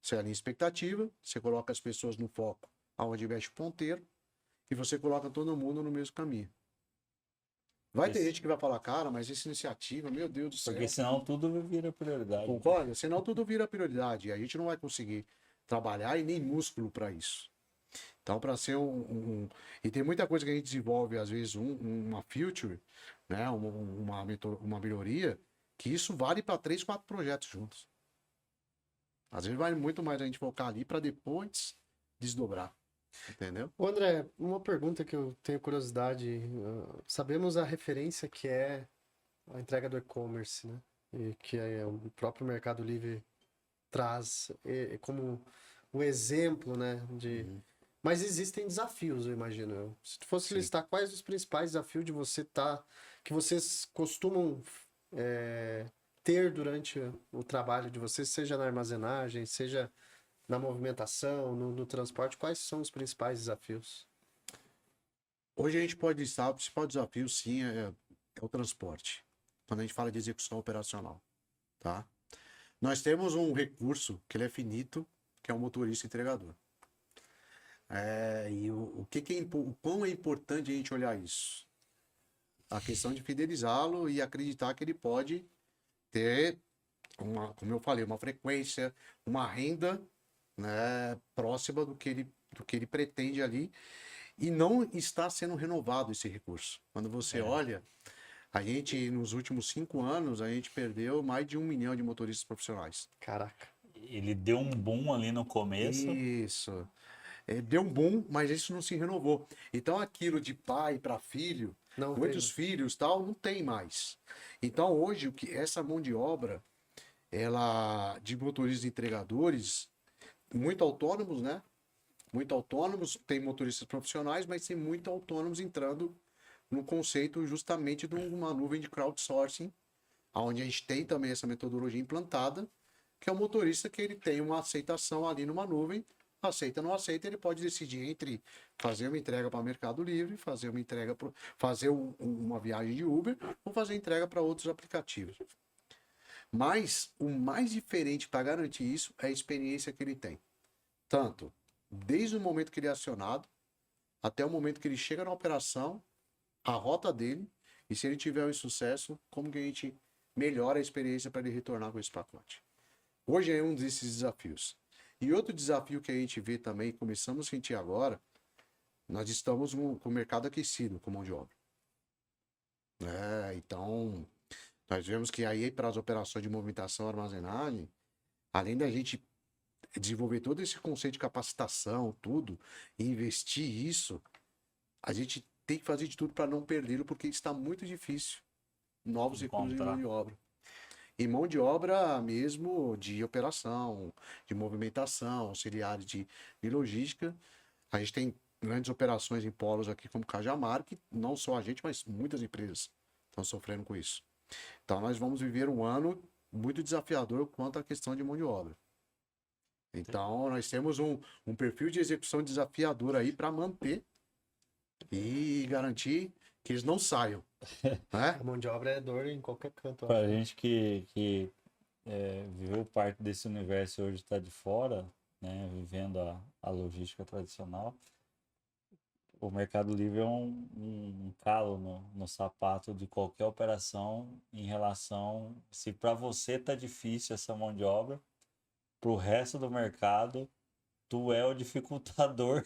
Você alinha expectativa, você coloca as pessoas no foco aonde mexe o ponteiro e você coloca todo mundo no mesmo caminho. Vai ter gente que vai falar, cara, mas essa iniciativa, meu Deus do céu. Porque senão tudo vira prioridade. Concorda? Senão tudo vira prioridade. E a gente não vai conseguir trabalhar e nem músculo para isso. Então, para ser E tem muita coisa que a gente desenvolve, às vezes, uma feature, né? uma melhoria, que isso vale para 3, 4 projetos juntos. Às vezes vale muito mais a gente focar ali para depois desdobrar. Entendeu? Ô André, uma pergunta que eu tenho curiosidade. Sabemos a referência que é a entrega do e-commerce, né? E que o próprio Mercado Livre traz como o exemplo, né? Mas existem desafios, eu imagino. Se tu fosse listar quais os principais desafios de você que vocês costumam ter durante o trabalho de vocês, seja na armazenagem, seja na movimentação, no transporte, quais são os principais desafios? Hoje a gente pode listar, o principal desafio, sim, é o transporte. Quando a gente fala de execução operacional, tá? Nós temos um recurso que ele é finito, que é o motorista entregador. E o quão é importante a gente olhar isso? A questão de fidelizá-lo e acreditar que ele pode ter, como eu falei, uma frequência, uma renda, né, próxima do que ele pretende ali, e não está sendo renovado esse recurso. Quando você olha, a gente, nos últimos 5 anos, a gente perdeu mais de 1 milhão de motoristas profissionais. Caraca. Ele deu um boom ali no começo. Isso. Deu um boom, mas isso não se renovou. Então, aquilo de pai para filho, muitos filhos tal, não tem mais. Então, hoje, essa mão de obra, de motoristas entregadores, muito autônomos, né? Muito autônomos, tem motoristas profissionais, mas tem muito autônomos entrando no conceito justamente de uma nuvem de crowdsourcing, onde a gente tem também essa metodologia implantada, que é o motorista que ele tem uma aceitação ali numa nuvem, aceita ou não aceita, ele pode decidir entre fazer uma entrega para o Mercado Livre, fazer uma viagem de Uber ou fazer entrega para outros aplicativos. Mas o mais diferente para garantir isso é a experiência que ele tem. Tanto desde o momento que ele é acionado, até o momento que ele chega na operação, a rota dele E se ele tiver um insucesso, como que a gente melhora a experiência para ele retornar com esse pacote? Hoje é um desses desafios. E outro desafio que a gente vê também, começamos a sentir agora, nós estamos com o mercado aquecido com mão de obra. Então, nós vemos que aí para as operações de movimentação e armazenagem, além da gente desenvolver todo esse conceito de capacitação, tudo, e investir isso, a gente tem que fazer de tudo para não perdê-lo, porque está muito difícil novos recursos de mão de obra. E mão de obra mesmo de operação, de movimentação, auxiliares de logística. A gente tem grandes operações em polos aqui como Cajamar, que não só a gente, mas muitas empresas estão sofrendo com isso. Então nós vamos viver um ano muito desafiador quanto à questão de mão de obra. Então nós temos um perfil de execução desafiador aí para manter e garantir que eles não saiam. Né? A mão de obra é dor em qualquer canto. Pra gente que viveu parte desse universo e hoje está de fora, né, vivendo a logística tradicional, o Mercado Livre é um calo no sapato de qualquer operação em relação, se para você tá difícil essa mão de obra, pro resto do mercado, tu é o dificultador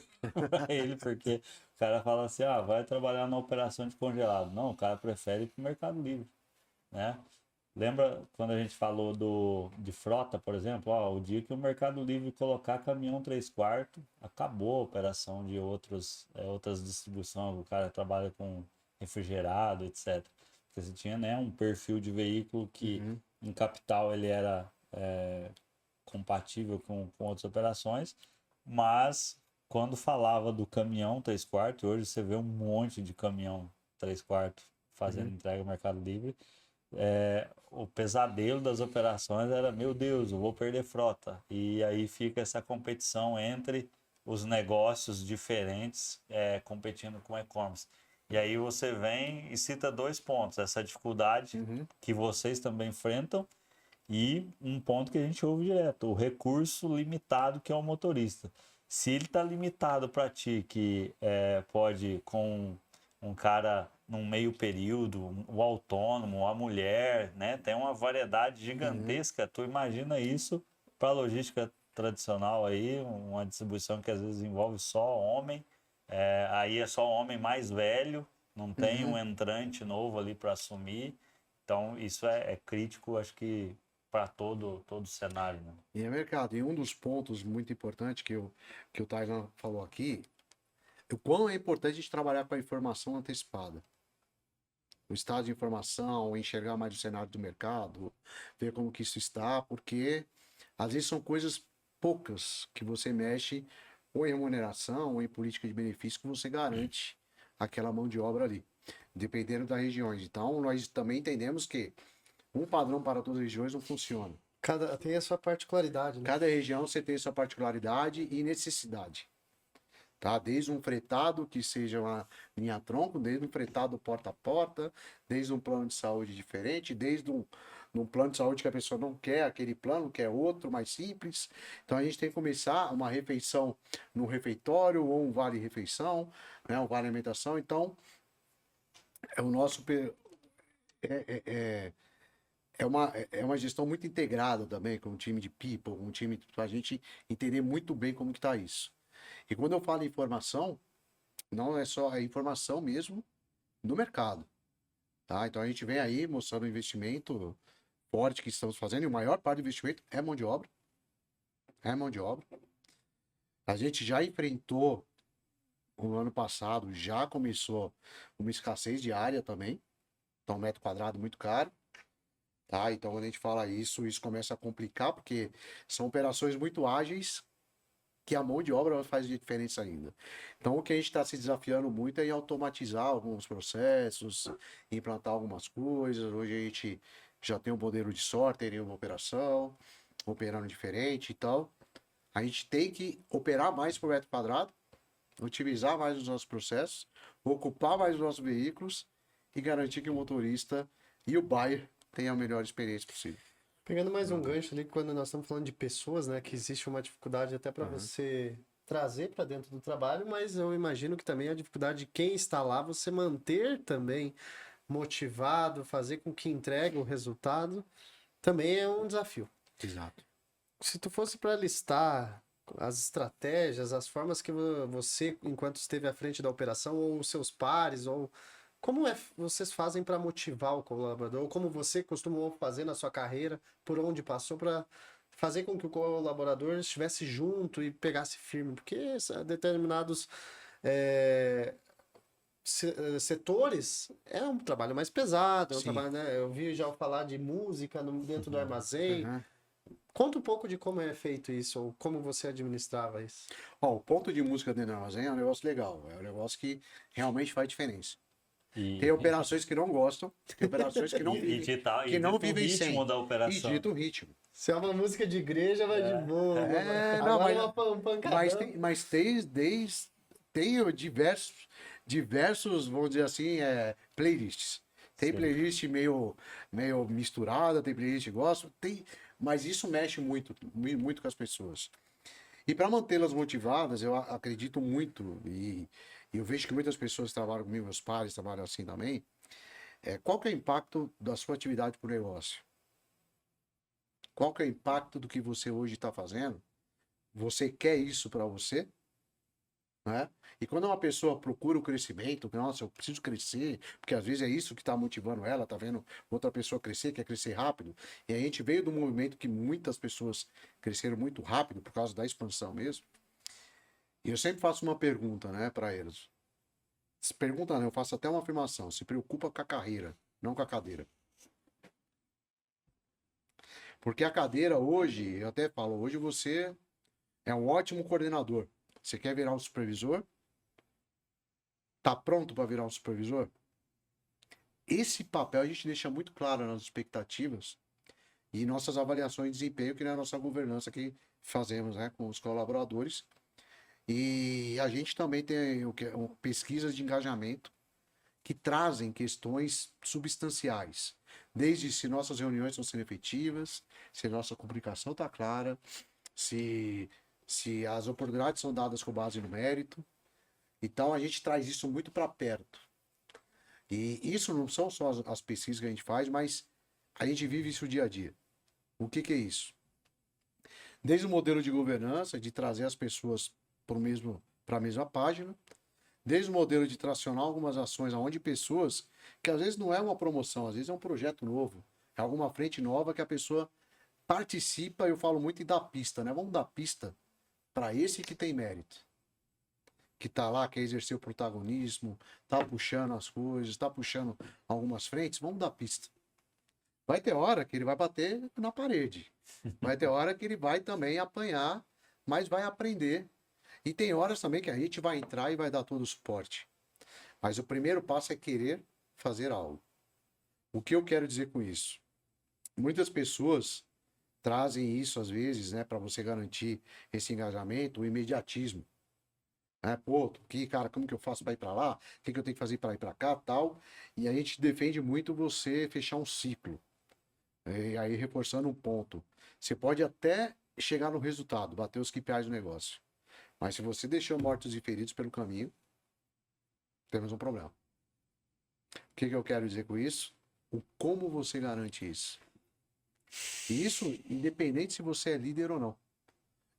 para ele, porque o cara fala assim, vai trabalhar na operação de congelado. Não, o cara prefere ir pro Mercado Livre, né? Lembra quando a gente falou de frota, por exemplo? O dia que o Mercado Livre colocar caminhão 3/4, acabou a operação de outras distribuições. O cara trabalha com refrigerado, etc. Porque você tinha, né, um perfil de veículo que em capital ele era compatível com outras operações, mas quando falava do caminhão 3/4, hoje você vê um monte de caminhão 3/4 fazendo entrega no Mercado Livre. O pesadelo das operações era, meu Deus, eu vou perder frota. E aí fica essa competição entre os negócios diferentes competindo com e-commerce. E aí você vem e cita 2 pontos, essa dificuldade que vocês também enfrentam e um ponto que a gente ouve direto, o recurso limitado que é o motorista. Se ele está limitado para ti, que pode com um cara num meio período, o autônomo, a mulher, né? Tem uma variedade gigantesca. Tu imagina isso para a logística tradicional aí, uma distribuição que às vezes envolve só homem, aí é só homem mais velho, não tem um entrante novo ali para assumir. Então isso é crítico, acho que para todo o cenário, né? E é mercado. E um dos pontos muito importantes que o Tainan falou aqui, o quão é importante a gente trabalhar com a informação antecipada. O estado de informação, enxergar mais o cenário do mercado, ver como que isso está, porque às vezes são coisas poucas que você mexe ou em remuneração ou em política de benefício que você garante aquela mão de obra ali, dependendo das regiões. Então, nós também entendemos que um padrão para todas as regiões não funciona. Cada tem a sua particularidade, né? Cada região você tem a sua particularidade e necessidade. Tá? Desde um fretado que seja uma linha tronco, desde um fretado porta a porta, desde um plano de saúde diferente, desde um plano de saúde que a pessoa não quer aquele plano, quer outro, mais simples. Então a gente tem que começar uma refeição no refeitório ou um vale-refeição, né? Um vale-alimentação. Então, é o nosso... É uma gestão muito integrada também, com um time de people, um time para a gente entender muito bem como que está isso. E quando eu falo em informação, não é só a informação mesmo do mercado. Tá? Então a gente vem aí mostrando o investimento forte que estamos fazendo, e a maior parte do investimento é mão de obra. É mão de obra. A gente já enfrentou, no ano passado, já começou uma escassez de área também. Então, 1 metro quadrado muito caro. Tá? Então, quando a gente fala isso começa a complicar, porque são operações muito ágeis que a mão de obra faz diferença ainda. Então, o que a gente está se desafiando muito é em automatizar alguns processos, implantar algumas coisas. Hoje a gente já tem um modelo de sorter em uma operação, operando diferente e tal. A gente tem que operar mais por metro quadrado, otimizar mais os nossos processos, ocupar mais os nossos veículos e garantir que o motorista e o buyer tenham a melhor experiência possível. Pegando mais um gancho ali, quando nós estamos falando de pessoas, né, que existe uma dificuldade até para você trazer para dentro do trabalho, mas eu imagino que também a dificuldade de quem está lá, você manter também motivado, fazer com que entregue o resultado, também é um desafio. Exato. Se tu fosse para listar as estratégias, as formas que você, enquanto esteve à frente da operação, ou os seus pares, ou como vocês fazem para motivar o colaborador, ou como você costumou fazer na sua carreira, por onde passou para fazer com que o colaborador estivesse junto e pegasse firme, porque determinados setores é um trabalho mais pesado, é um Sim. trabalho, né? Eu vi já falar de música dentro do armazém. Uhum. Conta um pouco de como é feito isso, ou como você administrava isso. Ó, o ponto de música dentro do armazém é um negócio legal, é um negócio que realmente faz diferença. Tem operações que não gostam, tem operações que não vivem, que não dita o vivem sem. ritmo da E operação. dita o ritmo. Se é uma música de igreja, vai de boa. Não, Agora mas, é um pancadão. tem diversos, vamos dizer assim, playlists. Tem Sim. playlist meio misturada, tem playlist gospel, mas isso mexe muito com as pessoas. E para mantê-las motivadas, eu acredito muito, e eu vejo que muitas pessoas trabalham comigo, meus pares trabalham assim também. Qual que é o impacto da sua atividade para o negócio? Qual que é o impacto do que você hoje está fazendo? Você quer isso para você? Né? E quando uma pessoa procura o crescimento, nossa, eu preciso crescer, porque às vezes é isso que está motivando ela, tá vendo outra pessoa crescer, quer crescer rápido. E a gente veio do movimento que muitas pessoas cresceram muito rápido por causa da expansão mesmo. E eu sempre faço uma pergunta, né, para eles. Se pergunta, não, eu faço até uma afirmação. Se preocupa com a carreira, não com a cadeira. Porque a cadeira hoje, eu até falo, hoje você é um ótimo coordenador. Você quer virar um supervisor? Tá pronto para virar um supervisor? Esse papel a gente deixa muito claro nas expectativas e nossas avaliações de desempenho, que é a nossa governança que fazemos, né, com os colaboradores. E a gente também tem pesquisas de engajamento que trazem questões substanciais. Desde se nossas reuniões estão sendo efetivas, se nossa comunicação está clara, se as oportunidades são dadas com base no mérito. Então a gente traz isso muito para perto. E isso não são só as pesquisas que a gente faz, mas a gente vive isso dia a dia. O que é isso? Desde o modelo de governança, de trazer as pessoas para a mesma página, desde o modelo de tracionar algumas ações onde pessoas, que às vezes não é uma promoção, às vezes é um projeto novo, é alguma frente nova que a pessoa participa, eu falo muito em dar pista, né? Vamos dar pista para esse que tem mérito. Que tá lá, quer exercer o protagonismo, tá puxando as coisas, tá puxando algumas frentes, vamos dar pista. Vai ter hora que ele vai bater na parede. Vai ter hora que ele vai também apanhar, mas vai aprender. E tem horas também que a gente vai entrar e vai dar todo o suporte. Mas o primeiro passo é querer fazer algo. O que eu quero dizer com isso? Muitas pessoas trazem isso às vezes, né, para você garantir esse engajamento, o imediatismo. Pô, cara, como que eu faço para ir para lá? O que eu tenho que fazer para ir para cá, tal? E a gente defende muito você fechar um ciclo. E aí, reforçando um ponto. Você pode até chegar no resultado, bater os KPIs do negócio. Mas se você deixou mortos e feridos pelo caminho, temos um problema. O que eu quero dizer com isso? O como você garante isso. E isso, independente se você é líder ou não.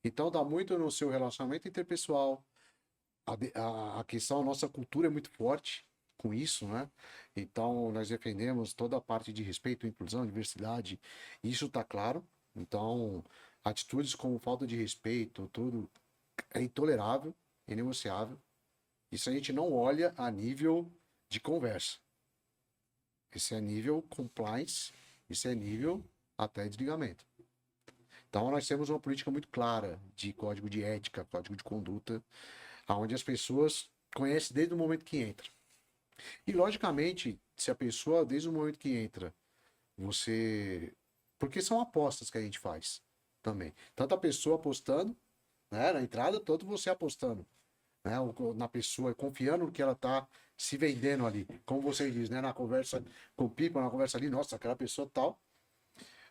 Então, dá muito no seu relacionamento interpessoal. A questão, a nossa cultura é muito forte com isso, né? Então, nós defendemos toda a parte de respeito, inclusão, diversidade. Isso está claro. Então, atitudes como falta de respeito, tudo é intolerável, inegociável. Isso a gente não olha a nível de conversa. Esse é nível compliance, isso é nível até desligamento. Então, nós temos uma política muito clara de código de ética, código de conduta, onde as pessoas conhecem desde o momento que entra. E, logicamente, se a pessoa, desde o momento que entra, porque são apostas que a gente faz também. Tanto a pessoa apostando, né, na entrada, tanto você apostando, né, na pessoa, confiando no que ela está se vendendo ali. Como você diz, né, na conversa com o Pipa, na conversa ali, nossa, aquela pessoa tal.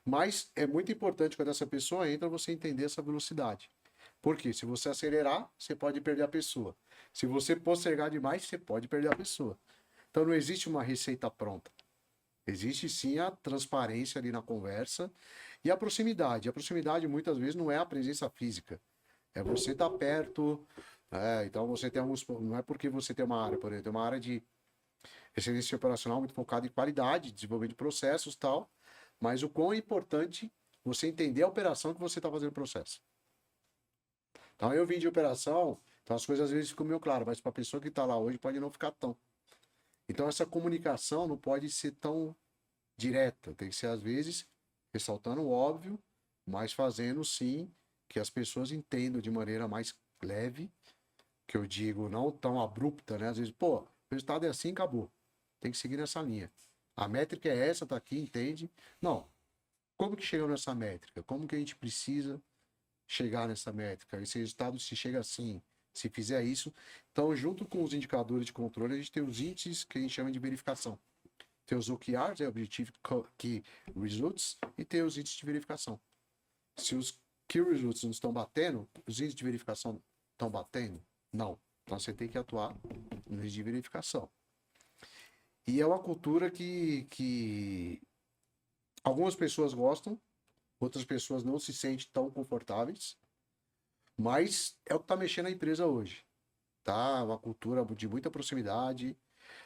Mas é muito importante quando essa pessoa entra, você entender essa velocidade. Porque se você acelerar, você pode perder a pessoa. Se você postergar demais, você pode perder a pessoa. Então não existe uma receita pronta. Existe sim a transparência ali na conversa e a proximidade. A proximidade muitas vezes não é a presença física, é você estar perto. Então você tem alguns. Não é porque você tem uma área, por exemplo, tem uma área de excelência operacional muito focada em qualidade, desenvolvimento de processos e tal, mas o quão é importante você entender a operação que você está fazendo o processo. Então eu vim de operação, então as coisas às vezes ficam meio claras, mas para a pessoa que está lá hoje pode não ficar tão. Então essa comunicação não pode ser tão direta, tem que ser às vezes ressaltando o óbvio, mas fazendo sim que as pessoas entendam de maneira mais leve, que eu digo não tão abrupta, né? Às vezes, pô, o resultado é assim, acabou. Tem que seguir nessa linha. A métrica é essa, tá aqui, entende? Não. Como que chega nessa métrica? Como que a gente precisa chegar nessa métrica? Esse resultado se chega assim, se fizer isso. Então, junto com os indicadores de controle, a gente tem os índices que a gente chama de verificação. Tem os OKRs, Objective Key Results, e tem os índices de verificação. Se os Key Results não estão batendo, os índices de verificação estão batendo? Não. Então você tem que atuar no índice de verificação. E é uma cultura que algumas pessoas gostam, outras pessoas não se sentem tão confortáveis, mas é o que está mexendo a empresa hoje. Tá? Uma cultura de muita proximidade.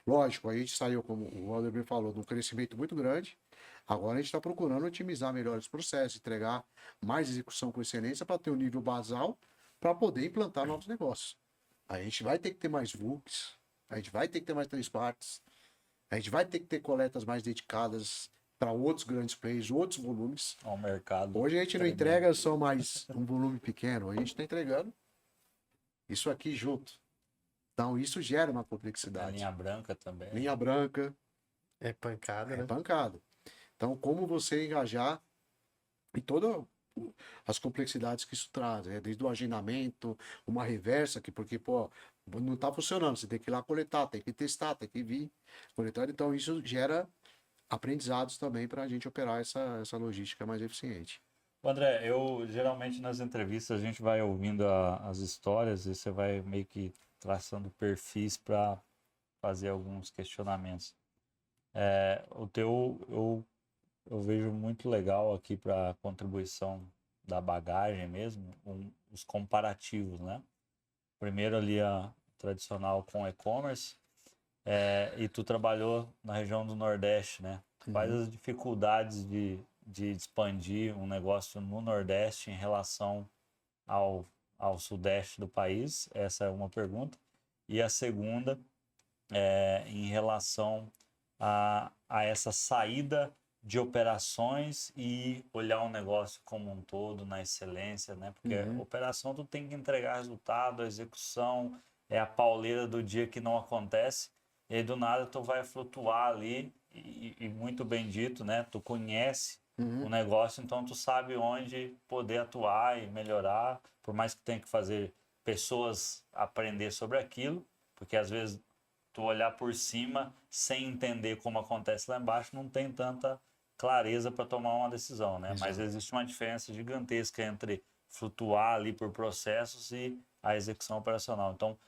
Lógico, a gente saiu, como o Alder falou, de um crescimento muito grande. Agora a gente está procurando otimizar melhor os processos, entregar mais execução com excelência para ter um nível basal para poder implantar novos negócios. A gente vai ter que ter mais VUCs, a gente vai ter que ter mais 3 partes, a gente vai ter que ter coletas mais dedicadas para outros grandes players, outros volumes. Ao mercado. Hoje a gente não entrega só mais um volume pequeno, a gente está entregando isso aqui junto. Então isso gera uma A complexidade. linha branca também. Linha branca. É pancada, É né? pancada. Então, como você engajar em todas as complexidades que isso traz, desde o agendamento, uma reversa, porque, pô, não está funcionando, você tem que ir lá coletar, tem que testar, tem que vir coletando. Então, isso gera aprendizados também para a gente operar essa logística mais eficiente. André, eu geralmente nas entrevistas a gente vai ouvindo as histórias e você vai meio que traçando perfis para fazer alguns questionamentos. O teu eu vejo muito legal aqui para a contribuição da bagagem mesmo, os comparativos, né? Primeiro ali a tradicional com e-commerce, e tu trabalhou na região do Nordeste, né? Quais as dificuldades de expandir um negócio no Nordeste em relação ao Sudeste do país? Essa é uma pergunta. E a segunda em relação a essa saída de operações e olhar o negócio como um todo, na excelência, né? Porque operação tu tem que entregar resultado, a execução é a pauleira do dia que não acontece, e aí do nada tu vai flutuar ali, e muito bem dito, né? Tu conhece o negócio, então tu sabe onde poder atuar e melhorar, por mais que tenha que fazer pessoas aprender sobre aquilo, porque às vezes tu olhar por cima sem entender como acontece lá embaixo não tem tanta clareza para tomar uma decisão, né? Exato. Mas existe uma diferença gigantesca entre flutuar ali por processos e a execução operacional. Então,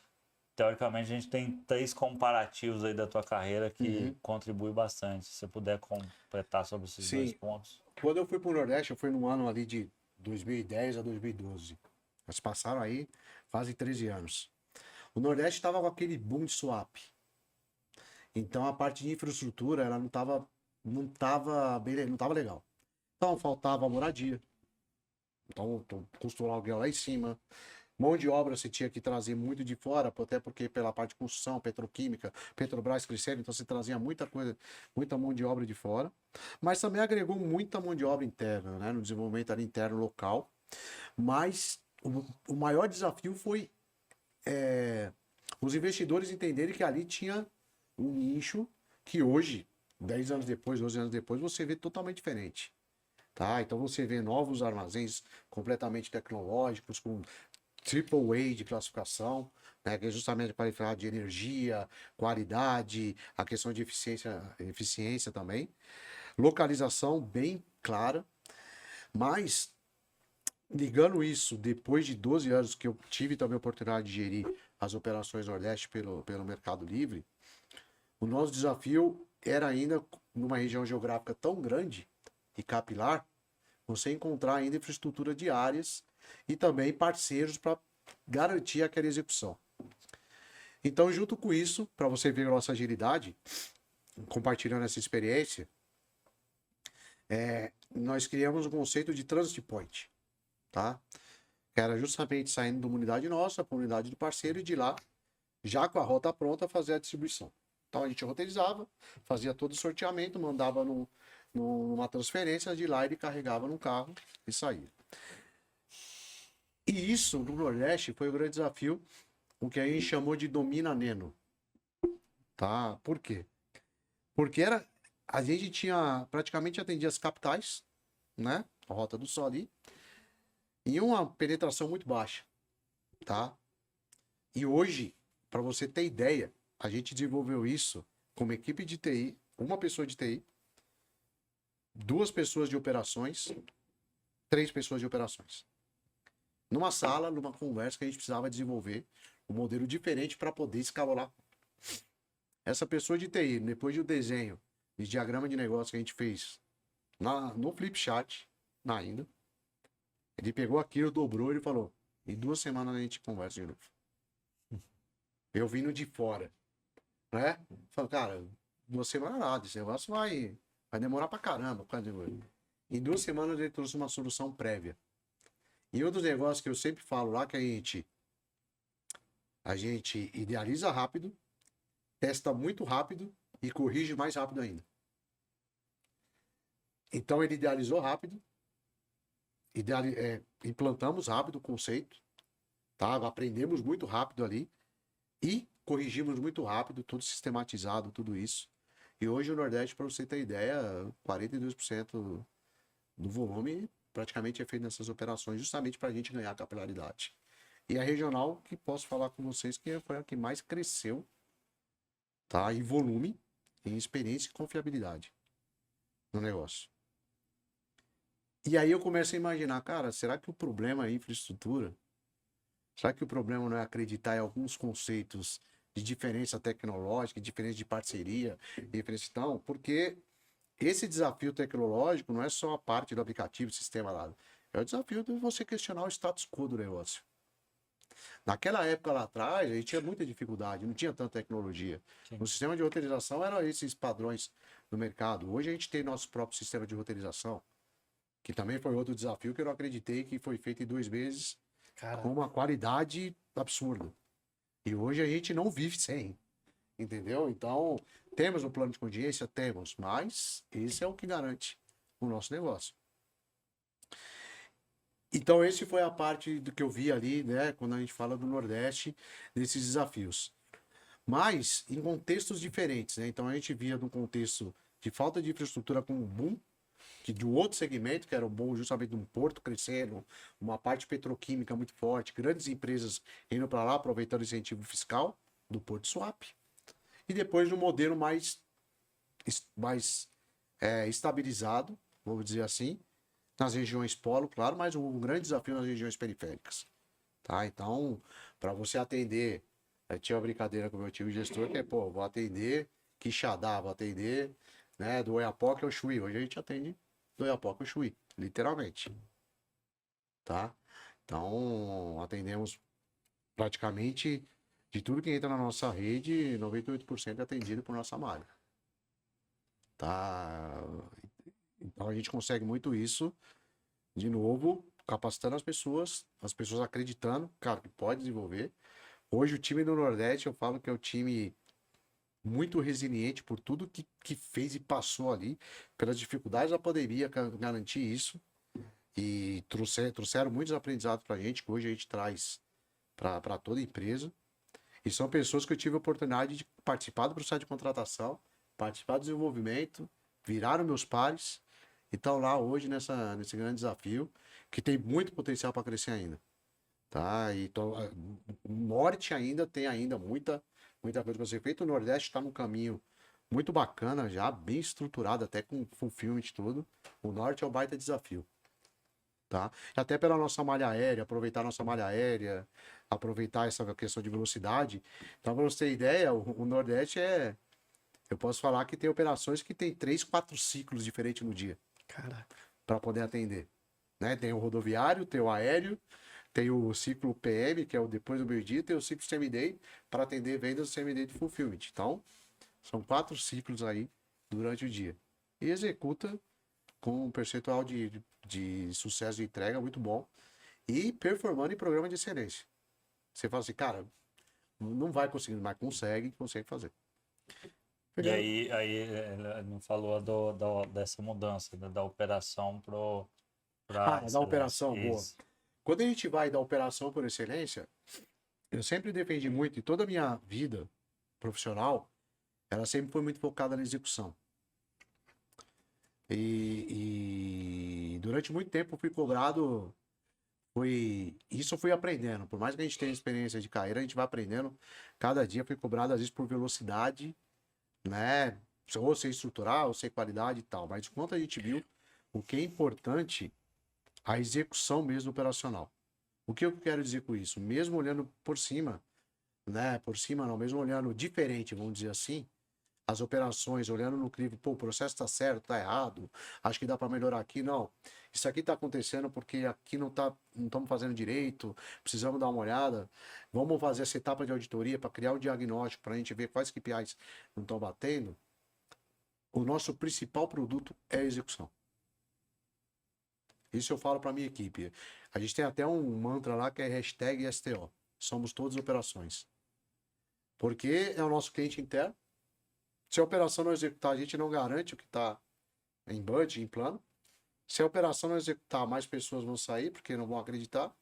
teoricamente, a gente tem 3 comparativos aí da tua carreira que contribuem bastante. Se você puder completar sobre esses Sim. 2 pontos. Quando eu fui para o Nordeste, eu fui no ano ali de 2010 a 2012. Nós passaram aí, fazem 13 anos. O Nordeste estava com aquele boom de swap. Então a parte de infraestrutura, ela não estava legal. Então faltava moradia. Então custou o aluguel lá em cima. Mão de obra você tinha que trazer muito de fora, até porque pela parte de construção, petroquímica, Petrobras crescendo, então você trazia muita coisa, muita mão de obra de fora. Mas também agregou muita mão de obra interna, né, no desenvolvimento ali interno local. Mas o maior desafio foi os investidores entenderem que ali tinha um nicho que hoje, 10 anos depois, 12 anos depois, você vê totalmente diferente. Tá? Então você vê novos armazéns completamente tecnológicos, com AAA de classificação, né, que é justamente para falar de energia, qualidade, a questão de eficiência também. Localização bem clara, mas ligando isso, depois de 12 anos que eu tive também a oportunidade de gerir as operações Nordeste pelo Mercado Livre, o nosso desafio era ainda, numa região geográfica tão grande e capilar, você encontrar ainda infraestrutura de áreas e também parceiros para garantir aquela execução. Então, junto com isso, para você ver a nossa agilidade, compartilhando essa experiência, nós criamos o conceito de Transit Point, tá? Que era justamente saindo de uma unidade nossa para uma unidade do parceiro e de lá, já com a rota pronta, fazer a distribuição. Então a gente roteirizava, fazia todo o sorteamento, mandava numa transferência, de lá ele carregava no carro e saía. E isso, no Nordeste, foi o grande desafio, o que a gente chamou de Domina Neno. Tá? Por quê? Porque a gente tinha, praticamente atendia as capitais, né? A Rota do Sol ali, em uma penetração muito baixa, tá? E hoje, para você ter ideia, a gente desenvolveu isso com uma equipe de TI, uma pessoa de TI, 2 pessoas de operações, 3 pessoas de operações. Numa sala, numa conversa que a gente precisava desenvolver um modelo diferente para poder escalar. Essa pessoa de TI, depois do desenho de diagrama de negócio que a gente fez no Flipchart, ainda, ele pegou aquilo, dobrou e falou: em 2 semanas a gente conversa de novo. Eu vindo de fora, né? Falei, cara, 2 semanas nada, esse negócio vai demorar pra caramba. Em 2 semanas ele trouxe uma solução prévia. E outro negócio que eu sempre falo lá, que a gente idealiza rápido, testa muito rápido e corrige mais rápido ainda. Então ele idealizou rápido, implantamos rápido o conceito, tá? Aprendemos muito rápido ali e corrigimos muito rápido, tudo sistematizado, tudo isso. E hoje o Nordeste, para você ter ideia, 42% do volume praticamente é feito nessas operações, justamente para a gente ganhar capilaridade. E a regional, que posso falar com vocês, que foi a que mais cresceu, tá? Em volume, em experiência e confiabilidade no negócio. E aí eu começo a imaginar, cara, será que o problema é a infraestrutura? Será que o problema não é acreditar em alguns conceitos de diferença tecnológica, diferença de parceria, diferença não? Porque esse desafio tecnológico não é só a parte do aplicativo, sistema lá. É o desafio de você questionar o status quo do negócio. Naquela época lá atrás, a gente tinha muita dificuldade, não tinha tanta tecnologia. Sim. O sistema de roteirização eram esses padrões do mercado. Hoje a gente tem nosso próprio sistema de roteirização, que também foi outro desafio que eu não acreditei que foi feito em 2 meses, com uma qualidade absurda. E hoje a gente não vive sem, entendeu? Então, temos um plano de contingência? Temos, mas esse é o que garante o nosso negócio. Então, esse foi a parte do que eu vi ali, né, quando a gente fala do Nordeste, desses desafios. Mas em contextos diferentes, né? Então, a gente via no contexto de falta de infraestrutura com um boom, que de um outro segmento, que era o bom justamente de um porto crescendo, uma parte petroquímica muito forte, grandes empresas indo para lá, aproveitando o incentivo fiscal do Porto Swap. E depois um modelo mais estabilizado, vamos dizer assim, nas regiões polo, claro, mas um grande desafio nas regiões periféricas. Tá? Então, para você atender, eu tinha uma brincadeira com o meu time gestor, que é, pô, vou atender Quixadá, vou atender, né, do Oiapoque ao Chuí. Hoje a gente atende do Oiapoque ao Chuí, literalmente. Tá? Então, atendemos praticamente de tudo que entra na nossa rede, 98% é atendido por nossa malha. Tá? Então a gente consegue muito isso, de novo, capacitando as pessoas acreditando, cara, que pode desenvolver. Hoje o time do Nordeste, eu falo que é o time muito resiliente por tudo que fez e passou ali, pelas dificuldades da pandemia, garantir isso. E trouxeram muitos aprendizados pra gente, que hoje a gente traz para toda a empresa. E são pessoas que eu tive a oportunidade de participar do processo de contratação, participar do desenvolvimento, viraram meus pares e estão lá hoje nesse grande desafio, que tem muito potencial para crescer ainda. Tá? E o Norte ainda tem muita coisa para ser feita. O Nordeste está num caminho muito bacana já, bem estruturado, até com fulfillment e tudo. O Norte é um baita desafio. Tá? Até pela nossa malha aérea, aproveitar a nossa malha aérea, aproveitar essa questão de velocidade. Então, para você ter ideia, o Nordeste Eu posso falar que tem operações que tem 3, 4 ciclos diferentes no dia Caraca. para poder atender. Né? Tem o rodoviário, tem o aéreo, tem o ciclo PM, que é o depois do meio-dia, tem o ciclo semi-day para atender vendas do semi-day de fulfillment. Então, são 4 ciclos aí durante o dia. E executa com um percentual de sucesso de entrega muito bom e performando em programa de excelência. Você fala assim, cara, não vai conseguir, mas consegue fazer. E aí ele não falou dessa mudança, da operação para Da operação, boa. Isso. Quando a gente vai da operação por excelência, eu sempre defendi muito, e toda a minha vida profissional, ela sempre foi muito focada na execução. E durante muito tempo eu fui cobrado, isso eu fui aprendendo. Por mais que a gente tenha experiência de carreira, a gente vai aprendendo. Cada dia fui cobrado, às vezes, por velocidade, né? Ou ser estrutural, ou ser qualidade e tal. Mas quanto a gente viu, o que é importante, a execução mesmo operacional. O que eu quero dizer com isso? Mesmo olhando por cima, né? Por cima não, mesmo olhando diferente, vamos dizer assim, as operações, olhando no crivo, pô, o processo está certo, está errado, acho que dá para melhorar aqui, não. Isso aqui está acontecendo porque aqui não estamos fazendo direito, precisamos dar uma olhada. Vamos fazer essa etapa de auditoria para criar o diagnóstico, para a gente ver quais KPIs não estão batendo. O nosso principal produto é a execução. Isso eu falo para minha equipe. A gente tem até um mantra lá que é hashtag STO. Somos todas operações. Porque é o nosso cliente interno. Se a operação não executar, a gente não garante o que está em budget, em plano. Se a operação não executar, mais pessoas vão sair porque não vão acreditar.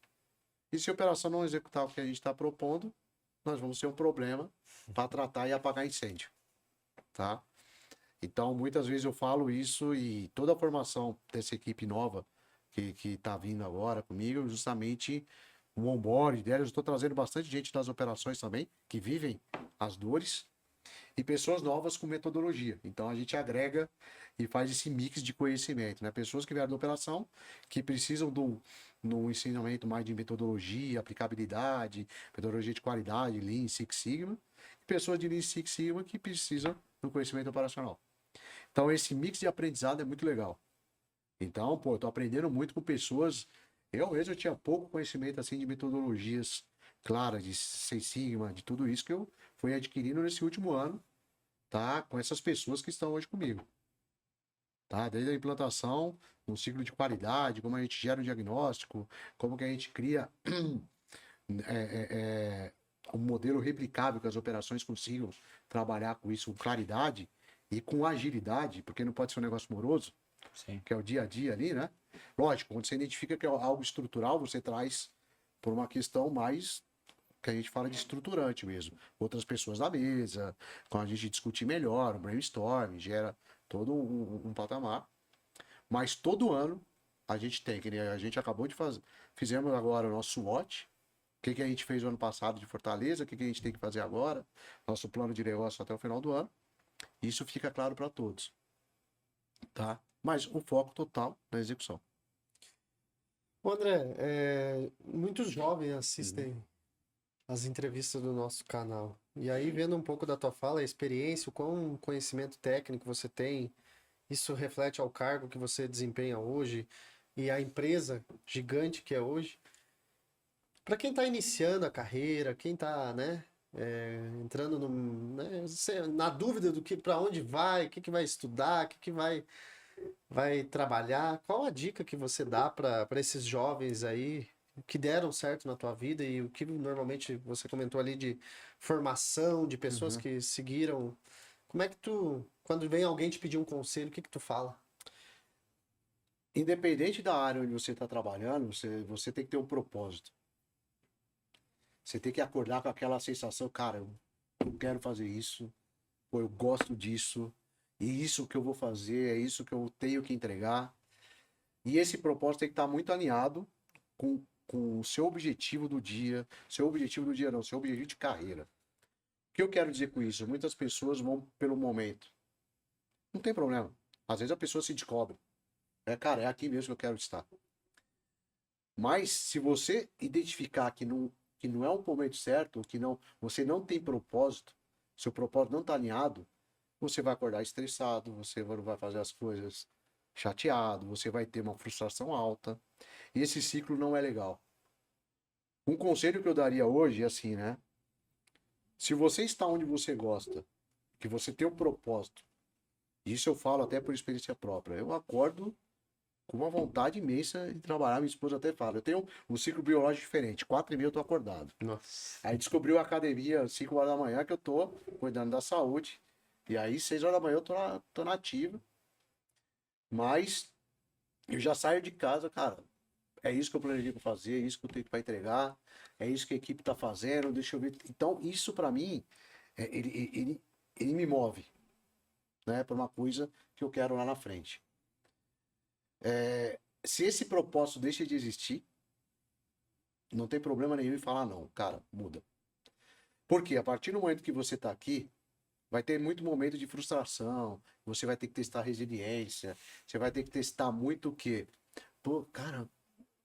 E se a operação não executar o que a gente está propondo, nós vamos ter um problema para tratar e apagar incêndio. Tá? Então, muitas vezes eu falo isso e toda a formação dessa equipe nova que está vindo agora comigo, justamente o onboard delas, eu estou trazendo bastante gente das operações também, que vivem as dores, e pessoas novas com metodologia. Então a gente agrega e faz esse mix de conhecimento, né? Pessoas que vieram da operação, que precisam de um ensinamento mais de metodologia, aplicabilidade, metodologia de qualidade, Lean, Six Sigma, e pessoas de Lean Six Sigma que precisam do conhecimento operacional. Então esse mix de aprendizado é muito legal. Então, pô, eu tô aprendendo muito com pessoas. Eu mesmo tinha pouco conhecimento assim de metodologias claras, de Six Sigma, de tudo isso que eu fui adquirindo nesse último ano, tá? Com essas pessoas que estão hoje comigo. Tá? Desde a implantação, no ciclo de qualidade, como a gente gera o diagnóstico, como que a gente cria um modelo replicável que as operações consigam trabalhar com isso com claridade e com agilidade, porque não pode ser um negócio moroso. Sim. Que é o dia a dia ali, né? Lógico, quando você identifica que é algo estrutural, você traz por uma questão mais que a gente fala de estruturante mesmo. Outras pessoas na mesa, quando a gente discutir melhor, um brainstorm, gera todo um patamar. Mas todo ano a gente tem, que a gente acabou de fazer, fizemos agora o nosso SWOT, o que a gente fez o ano passado de Fortaleza, o que a gente tem que fazer agora, nosso plano de negócio até o final do ano. Isso fica claro para todos. Tá? Mas o foco total na execução. Ô, André, muitos jovens assistem as entrevistas do nosso canal. E aí, vendo um pouco da tua fala, a experiência, o quão conhecimento técnico você tem, isso reflete ao cargo que você desempenha hoje e a empresa gigante que é hoje. Para quem está iniciando a carreira, quem está, né, entrando na dúvida do que, para onde vai, o que vai estudar, o que vai trabalhar, qual a dica que você dá para esses jovens aí que deram certo na tua vida e o que normalmente você comentou ali de formação, de pessoas que seguiram. Como é que quando vem alguém te pedir um conselho, o que tu fala? Independente da área onde você está trabalhando, você tem que ter um propósito. Você tem que acordar com aquela sensação, cara, eu quero fazer isso, ou eu gosto disso, e isso que eu vou fazer, é isso que eu tenho que entregar. E esse propósito tem que estar muito alinhado com o seu objetivo do dia, seu objetivo de carreira. O que eu quero dizer com isso? Muitas pessoas vão pelo momento. Não tem problema. Às vezes a pessoa se descobre. Cara, é aqui mesmo que eu quero estar. Mas se você identificar que não é o momento certo, você não tem propósito, seu propósito não está alinhado, você vai acordar estressado, você não vai fazer as coisas chateado, você vai ter uma frustração alta. E esse ciclo não é legal. Um conselho que eu daria hoje é assim, né? Se você está onde você gosta, que você tem um propósito, isso eu falo até por experiência própria. Eu acordo com uma vontade imensa de trabalhar. Minha esposa até fala, eu tenho um ciclo biológico diferente. 4h30 eu tô acordado. Nossa. Aí descobriu a academia 5 horas da manhã que eu tô cuidando da saúde. E aí 6 horas da manhã eu tô na ativa. Mas eu já saio de casa, cara. É isso que eu planejei para fazer, é isso que eu tenho para entregar, é isso que a equipe tá fazendo, deixa eu ver. Então, isso para mim, ele me move, né, para uma coisa que eu quero lá na frente. Se esse propósito deixa de existir, não tem problema nenhum em falar não, cara, muda. Porque a partir do momento que você tá aqui, vai ter muito momento de frustração, você vai ter que testar resiliência, você vai ter que testar muito o quê? Pô, cara,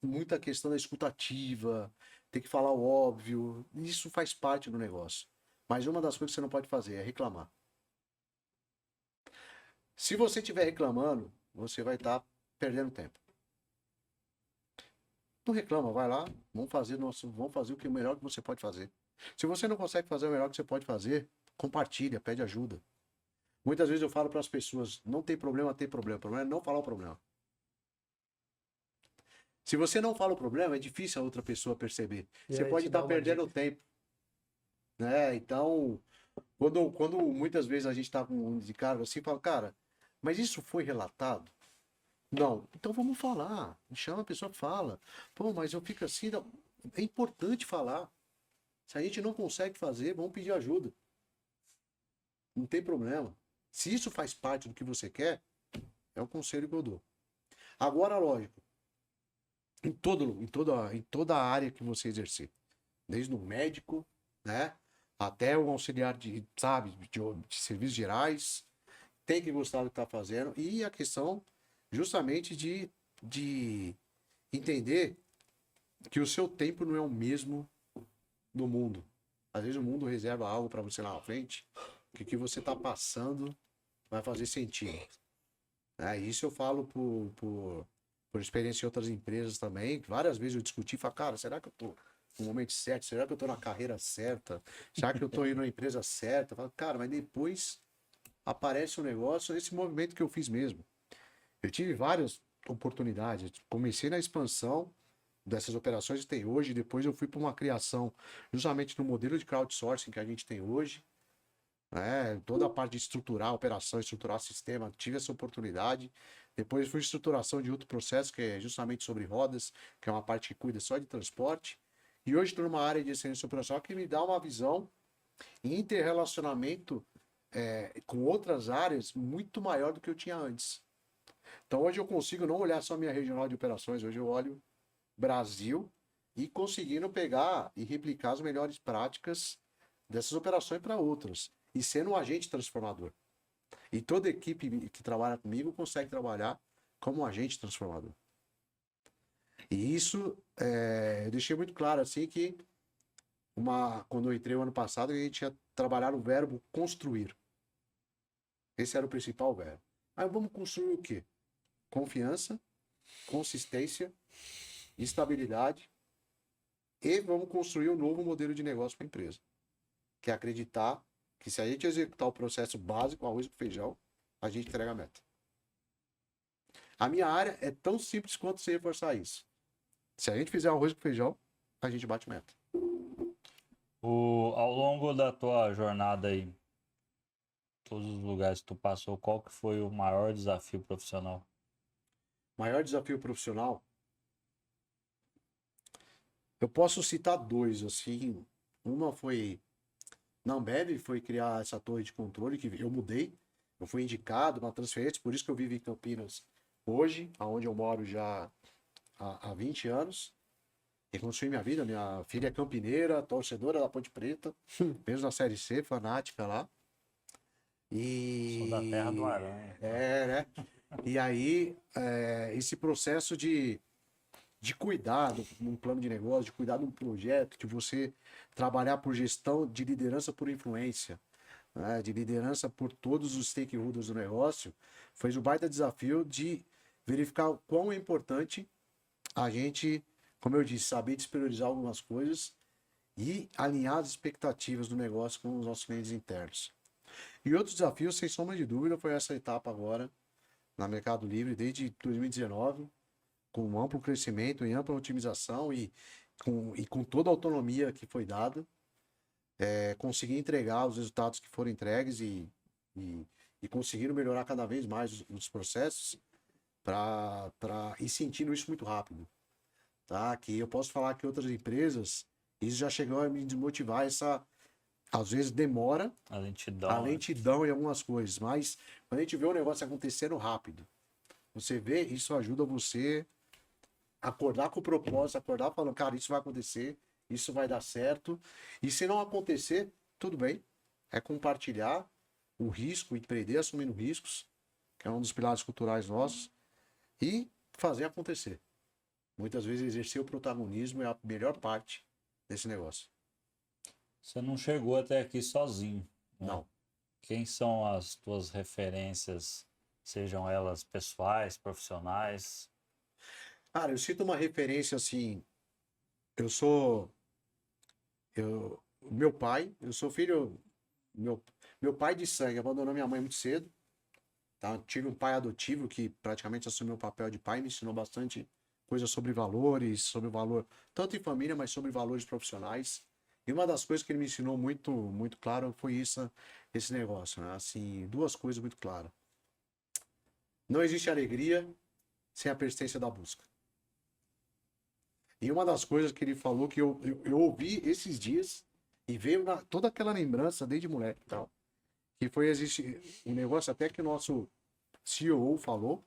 muita questão da escutativa, tem que falar o óbvio, isso faz parte do negócio. Mas uma das coisas que você não pode fazer é reclamar. Se você estiver reclamando, você vai estar perdendo tempo. Não reclama, vai lá, vamos fazer o que é o melhor que você pode fazer. Se você não consegue fazer o melhor que você pode fazer, compartilha, pede ajuda. Muitas vezes eu falo para as pessoas, não tem problema ter problema, o problema é não falar o problema. Se você não fala o problema, é difícil a outra pessoa perceber. E Você aí pode te estar dá uma perdendo dica. tempo, né? Então, quando muitas vezes a gente está com um de cara assim, fala, cara, mas isso foi relatado? Não. Então vamos falar. Chama a pessoa, fala. Pô, mas eu fico assim, não. É importante falar. Se a gente não consegue fazer, vamos pedir ajuda. Não tem problema. Se isso faz parte do que você quer, é o conselho que eu dou. Agora, lógico, em toda a área que você exercer, desde o médico, né, até o auxiliar de, sabe, de serviços gerais, tem que gostar do que está fazendo. E a questão justamente de entender que o seu tempo não é o mesmo do mundo. Às vezes o mundo reserva algo para você lá na frente, que o que você está passando vai fazer sentido. Isso eu falo por experiência em outras empresas também. Várias vezes eu discuti e falei, cara, será que eu tô no momento certo? Será que eu tô na carreira certa? Será que eu tô indo na empresa certa? Eu falo, cara, mas depois aparece um negócio, esse movimento que eu fiz mesmo. Eu tive várias oportunidades. Comecei na expansão dessas operações que tem hoje, depois eu fui para uma criação justamente no modelo de crowdsourcing que a gente tem hoje. Toda a parte de estruturar a operação, estruturar o sistema, tive essa oportunidade. Depois fui estruturação de outro processo, que é justamente sobre rodas, que é uma parte que cuida só de transporte. E hoje estou numa área de excelência operacional que me dá uma visão e interrelacionamento com outras áreas muito maior do que eu tinha antes. Então hoje eu consigo não olhar só minha regional de operações, hoje eu olho Brasil e conseguindo pegar e replicar as melhores práticas dessas operações para outras. E sendo um agente transformador. E toda equipe que trabalha comigo consegue trabalhar como um agente transformador. E isso eu deixei muito claro assim que quando eu entrei o ano passado, a gente ia trabalhar o verbo construir. Esse era o principal verbo. Aí vamos construir o quê? Confiança, consistência, estabilidade e vamos construir um novo modelo de negócio para a empresa. Que é acreditar que se a gente executar o processo básico, arroz com feijão, a gente entrega a meta. A minha área é tão simples quanto você reforçar isso. Se a gente fizer arroz com feijão, a gente bate meta. Ao longo da tua jornada aí, todos os lugares que tu passou, qual que foi o maior desafio profissional? Maior desafio profissional, eu posso citar dois, assim. Uma foi na Ambev, foi criar essa torre de controle que eu mudei. Eu fui indicado, uma transferência, por isso que eu vivo em Campinas hoje, aonde eu moro já há 20 anos. E construí minha vida. Minha filha é campineira, torcedora da Ponte Preta, mesmo na Série C, fanática lá. Sou da terra do Aranha. Né? E aí, esse processo de cuidar de um plano de negócio, de cuidar de um projeto, de você trabalhar por gestão de liderança por influência. né, de liderança por todos os stakeholders do negócio, foi o baita desafio de verificar o quão é importante a gente, como eu disse, saber despriorizar algumas coisas e alinhar as expectativas do negócio com os nossos clientes internos. E outro desafio, sem sombra de dúvida, foi essa etapa agora na Mercado Livre, desde 2019, com um amplo crescimento e ampla otimização e com toda a autonomia que foi dada, conseguir entregar os resultados que foram entregues e conseguiram melhorar cada vez mais os processos e sentindo isso muito rápido. Tá? Que eu posso falar que outras empresas, isso já chegou a me desmotivar, às vezes demora A lentidão. a lentidão em algumas coisas, mas quando a gente vê o negócio acontecendo rápido, você vê, isso ajuda você a acordar com o propósito, acordar falando, cara, isso vai acontecer, isso vai dar certo, e se não acontecer, tudo bem, é compartilhar o risco, empreender assumindo riscos, que é um dos pilares culturais nossos, e fazer acontecer. Muitas vezes exercer o protagonismo é a melhor parte desse negócio. Você não chegou até aqui sozinho, né? Não. Quem são as tuas referências, sejam elas pessoais, profissionais? Cara, eu cito uma referência assim, meu pai, eu sou filho, meu pai de sangue abandonou minha mãe muito cedo, tá? Tive um pai adotivo que praticamente assumiu o papel de pai, me ensinou bastante coisas sobre valores, sobre o valor, tanto em família, mas sobre valores profissionais. E uma das coisas que ele me ensinou muito, muito claro foi esse negócio, né? Assim, duas coisas muito claras. Não existe alegria sem a persistência da busca. E uma das coisas que ele falou que eu ouvi esses dias e veio toda aquela lembrança desde moleque e tal, que foi um negócio até que o nosso CEO falou,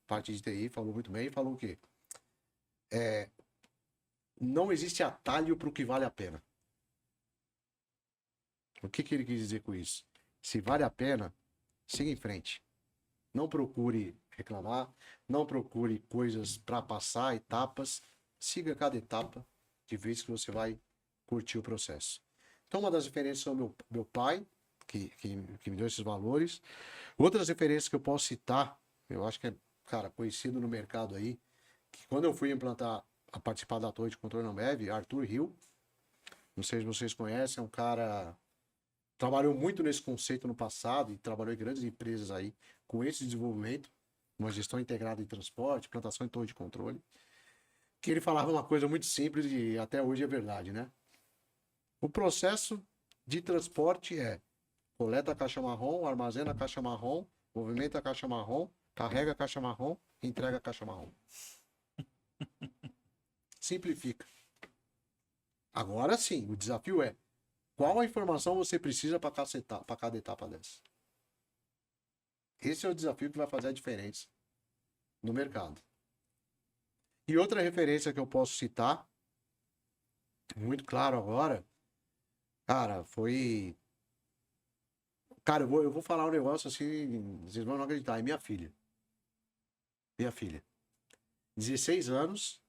parte de TI, falou muito bem, falou o quê? Não existe atalho para o que vale a pena. O que ele quis dizer com isso? Se vale a pena, siga em frente. Não procure reclamar, não procure coisas para passar, etapas. Siga cada etapa de vez que você vai curtir o processo. Então, uma das referências é o meu pai, que me deu esses valores. Outras referências que eu posso citar, eu acho que é, cara, conhecido no mercado aí, que quando eu fui a participar da torre de controle na Ambev, Arthur Hill, não sei se vocês conhecem, é um cara trabalhou muito nesse conceito no passado e trabalhou em grandes empresas aí com esse desenvolvimento, uma gestão integrada em transporte, plantação em torre de controle, que ele falava uma coisa muito simples e até hoje é verdade, né? O processo de transporte é coleta a caixa marrom, armazena a caixa marrom, movimenta a caixa marrom, carrega a caixa marrom, entrega a caixa marrom. Simplifica. Agora sim, o desafio é qual a informação você precisa para cada etapa dessa. Esse é o desafio que vai fazer a diferença no mercado. E outra referência que eu posso citar, muito claro agora, cara, foi... Cara, eu vou falar um negócio assim, vocês vão não acreditar, é minha filha. Minha filha. 16 anos,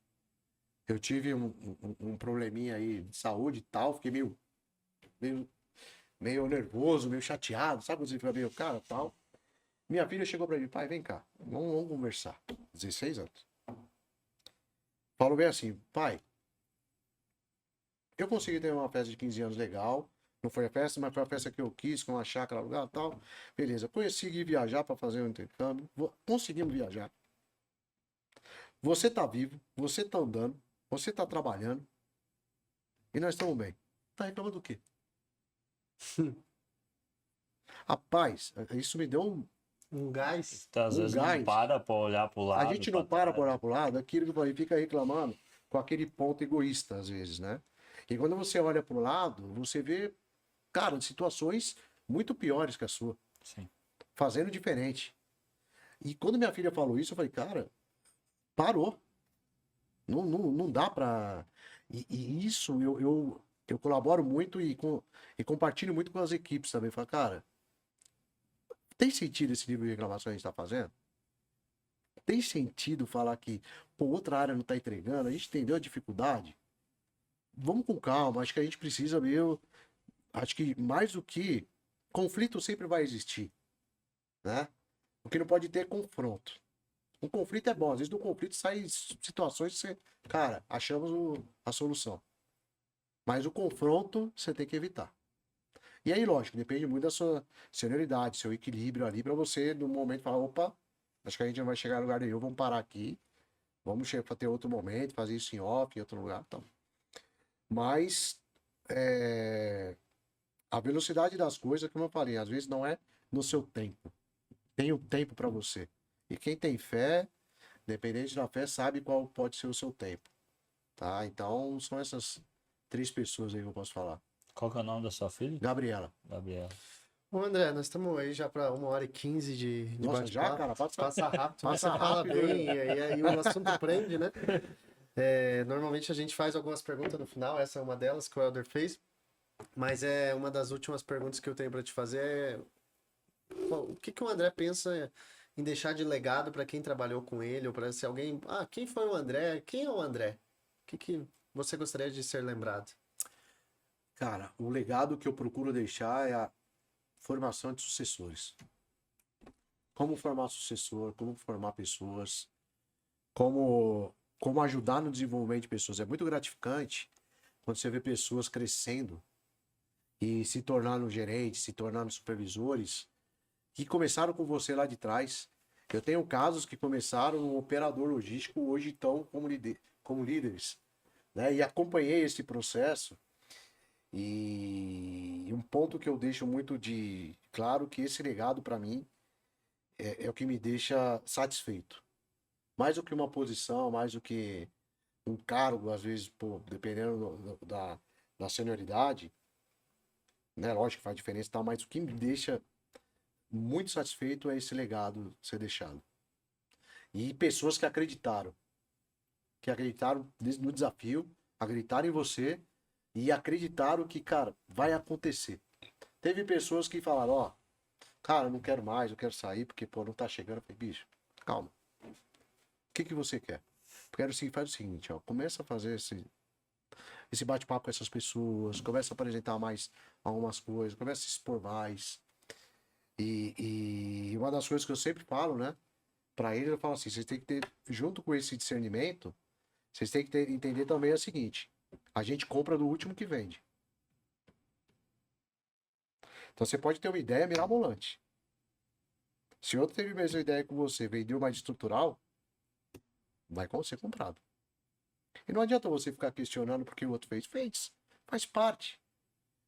eu tive um probleminha aí de saúde e tal, fiquei meio nervoso, meio chateado, sabe quando você fica meio, cara, tal. Minha filha chegou pra mim, pai, vem cá, vamos conversar. 16 anos. Falou bem assim, pai, eu consegui ter uma festa de 15 anos legal, não foi a festa, mas foi a festa que eu quis, com uma chácara alugada e tal. Beleza, consegui viajar para fazer um intercâmbio, conseguimos viajar. Você tá vivo, você tá andando, você tá trabalhando, e nós estamos bem. Tá reclamando do quê? Rapaz, isso me deu Um gás. Às vezes não gás. para para olhar para o lado. A gente não para por olhar pro lado, aquilo que eu falei, fica reclamando com aquele ponto egoísta, às vezes, né? E quando você olha pro lado, você vê, cara, situações muito piores que a sua. Sim. Fazendo diferente. E quando minha filha falou isso, eu falei, cara, parou. Não dá pra... E isso eu colaboro muito e compartilho muito com as equipes também. Falo, cara, tem sentido esse nível de reclamação que a gente tá fazendo? Tem sentido falar que pô, outra área não está entregando? A gente entendeu a dificuldade? Vamos com calma, acho que a gente precisa acho que mais do que conflito sempre vai existir, né? O que não pode ter é confronto. Um conflito é bom, às vezes do conflito saem situações que você, cara, achamos a solução. Mas o confronto você tem que evitar. E aí, lógico, depende muito da sua senioridade, seu equilíbrio ali, pra você, no momento, falar, opa, acho que a gente não vai chegar a lugar nenhum, vamos parar aqui, vamos ter outro momento, fazer isso em off, em outro lugar, então. Mas, a velocidade das coisas, como eu falei, às vezes não é no seu tempo. Tem o tempo pra você. E quem tem fé, dependente da fé, sabe qual pode ser o seu tempo, tá? Então, são essas 3 pessoas aí que eu posso falar. Qual que é o nome da sua filha? Gabriela. Gabriela. Ô, André, nós estamos aí já para 1h15 de Nossa, já, bate-papo. cara? Passa rápido, Passa você fala rápido, bem e aí o assunto prende, né? Normalmente a gente faz algumas perguntas no final, essa é uma delas que o Helder fez, mas é uma das últimas perguntas que eu tenho para te fazer o que o André pensa em deixar de legado para quem trabalhou com ele, ou para se alguém... Ah, quem foi o André? Quem é o André? O que você gostaria de ser lembrado? Cara, o legado que eu procuro deixar é a formação de sucessores. Como formar sucessor, como formar pessoas, como ajudar no desenvolvimento de pessoas. É muito gratificante quando você vê pessoas crescendo e se tornando gerentes, se tornando supervisores, que começaram com você lá de trás. Eu tenho casos que começaram no operador logístico, hoje estão como líderes, né? E acompanhei esse processo. E um ponto que eu deixo muito de claro que esse legado para mim é o que me deixa satisfeito. Mais do que uma posição, mais do que um cargo, às vezes, pô, dependendo da senioridade, né? Lógico que faz diferença e tal, mas o que me deixa muito satisfeito é esse legado ser deixado. E pessoas que acreditaram no desafio, acreditaram em você e acreditaram que, cara, vai acontecer. Teve pessoas que falaram, ó, cara, eu não quero mais, eu quero sair, porque, pô, não tá chegando. Eu falei, bicho, calma. O que você quer? Eu quero seguir, faz o seguinte, ó, começa a fazer esse bate-papo com essas pessoas, começa a apresentar mais algumas coisas, começa a se expor mais. E uma das coisas que eu sempre falo, né, pra eles, eu falo assim, vocês têm que ter, junto com esse discernimento, vocês têm que entender também o seguinte, a gente compra do último que vende. Então você pode ter uma ideia mirabolante. Se outro teve a mesma ideia que você, vendeu mais estrutural, vai ser comprado. E não adianta você ficar questionando porque o outro fez. Fez. Faz parte.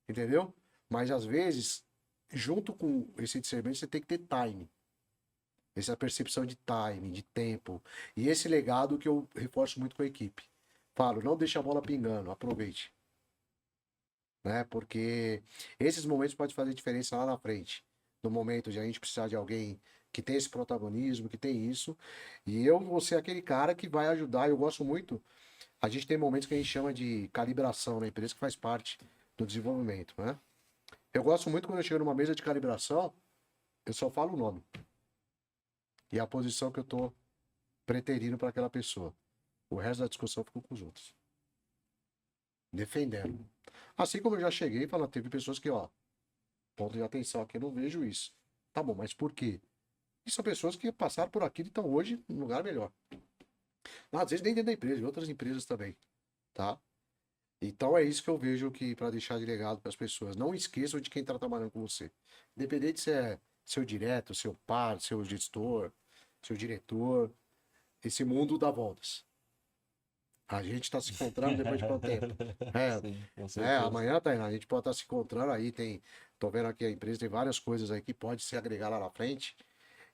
Entendeu? Mas às vezes, junto com esse discernimento, você tem que ter time. Essa percepção de time, de tempo. E esse legado que eu reforço muito com a equipe. Falo, não deixa a bola pingando, aproveite. Né? Porque esses momentos podem fazer diferença lá na frente. No momento de a gente precisar de alguém que tem esse protagonismo, que tem isso. E eu vou ser aquele cara que vai ajudar. Eu gosto muito. A gente tem momentos que a gente chama de calibração na empresa, que faz parte do desenvolvimento, né? Eu gosto muito quando eu chego numa mesa de calibração, eu só falo o nome. E a posição que eu tô preterindo para aquela pessoa. O resto da discussão ficou com os outros. Defendendo. Assim como eu já cheguei e falando, teve pessoas que, ó, ponto de atenção aqui, eu não vejo isso. Tá bom, mas por quê? E são pessoas que passaram por aquilo e estão hoje num lugar melhor. Às vezes nem dentro da empresa, em outras empresas também, tá? Então é isso que eu vejo que para deixar de legado para as pessoas. Não esqueçam de quem está trabalhando com você. Independente se é seu direto, seu par, seu gestor, seu diretor, esse mundo dá voltas. A gente está se encontrando depois de quanto tempo? Sim, com certeza. Amanhã, Tainá, a gente pode estar se encontrando aí. Tô vendo aqui a empresa, tem várias coisas aí que pode se agregar lá na frente.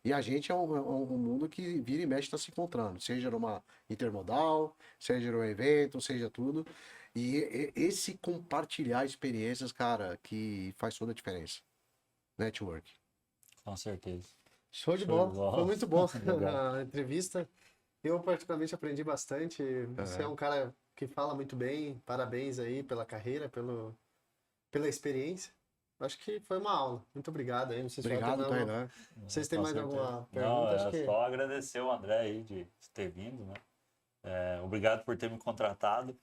E a gente é um mundo que vira e mexe está se encontrando, seja numa intermodal, seja num evento, seja tudo. E esse compartilhar experiências, cara, que faz toda a diferença. Network. Com certeza. Show de Show de bola. bola. Foi muito bom Legal. a entrevista. Eu particularmente aprendi bastante. Você é um cara que fala muito bem. Parabéns aí pela carreira, pela experiência. Acho que foi uma aula. Muito obrigado aí. Não sei se Obrigado, vai ter mais Tainá. Vocês têm Com mais certeza. alguma pergunta? Não, Acho é que... só agradecer o André aí de ter vindo, né? Obrigado por ter me contratado.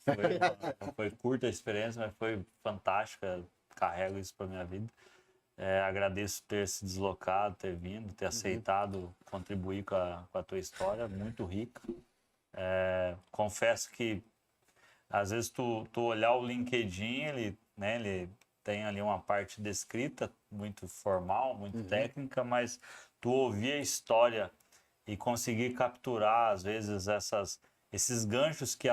Foi curta a experiência, mas foi fantástica. Carrego isso para minha vida. Agradeço ter se deslocado, ter vindo, ter aceitado contribuir com a tua história, muito rica. Confesso que às vezes tu olhar o LinkedIn, ele tem ali uma parte descrita, muito formal, muito técnica, mas tu ouvir a história e conseguir capturar, às vezes, esses ganchos que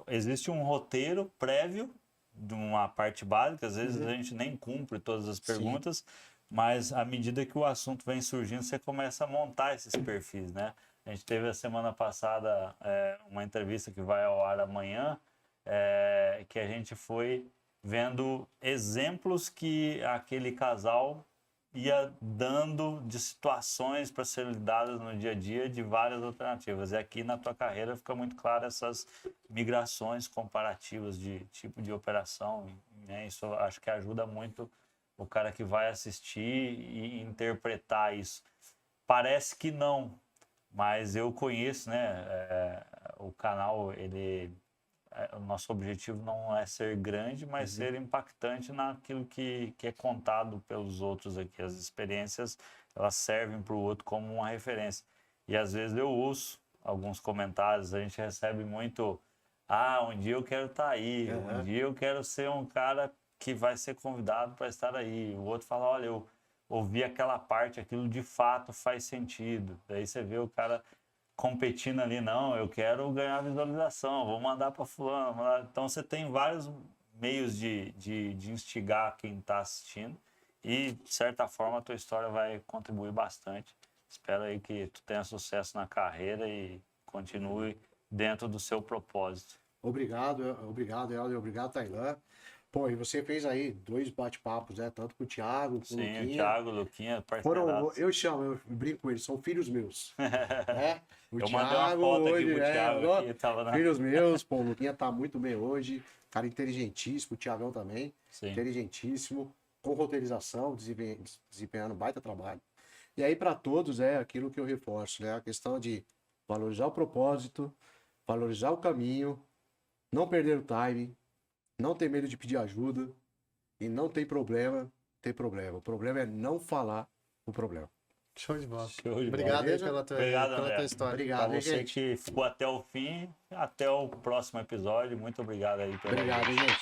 existe um roteiro prévio de uma parte básica, às vezes a gente nem cumpre todas as perguntas, mas à medida que o assunto vem surgindo, você começa a montar esses perfis, né? A gente teve a semana passada uma entrevista que vai ao ar amanhã, que a gente foi vendo exemplos que aquele casal ia dando de situações para serem lidadas no dia a dia de várias alternativas. E aqui na tua carreira fica muito claro essas migrações comparativas de tipo de operação, né? Isso eu acho que ajuda muito o cara que vai assistir e interpretar isso. Parece que não, mas eu conheço, né? O canal, o nosso objetivo não é ser grande, mas ser impactante naquilo que é contado pelos outros aqui. As experiências, elas servem para o outro como uma referência. E às vezes eu ouço alguns comentários, a gente recebe muito: um dia eu quero estar aí, um dia eu quero ser um cara que vai ser convidado para estar aí. O outro fala: olha, eu ouvi aquela parte, aquilo de fato faz sentido. Daí você vê o cara competindo ali, não, eu quero ganhar visualização, vou mandar para fulano. Então você tem vários meios de instigar quem está assistindo e, de certa forma, a tua história vai contribuir bastante. Espero aí que tu tenha sucesso na carreira e continue dentro do seu propósito. Obrigado, Helder, obrigado, Tailã. Pô, e você fez aí 2 bate-papos, né? Tanto com o Thiago, com o Luquinha. Sim, o Thiago, o Luquinha, eu brinco com eles, são filhos meus. Né? O eu Thiago, mandei uma foto aqui hoje, pro Thiago, aqui, tava filhos meus, pô, o Luquinha tá muito bem hoje, cara inteligentíssimo, o Thiagão também, Sim. inteligentíssimo, com roteirização, desempenhando baita trabalho. E aí, para todos, é aquilo que eu reforço, né? A questão de valorizar o propósito, valorizar o caminho, não perder o timing, não ter medo de pedir ajuda e não tem problema ter problema. O problema é não falar o problema. Show de bola. Show de Obrigado bola. aí pela Obrigado, tua história. Obrigado, Para você gente. que ficou até o fim, até o próximo episódio. Muito obrigado aí pela Obrigado, gente.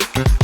Valeu.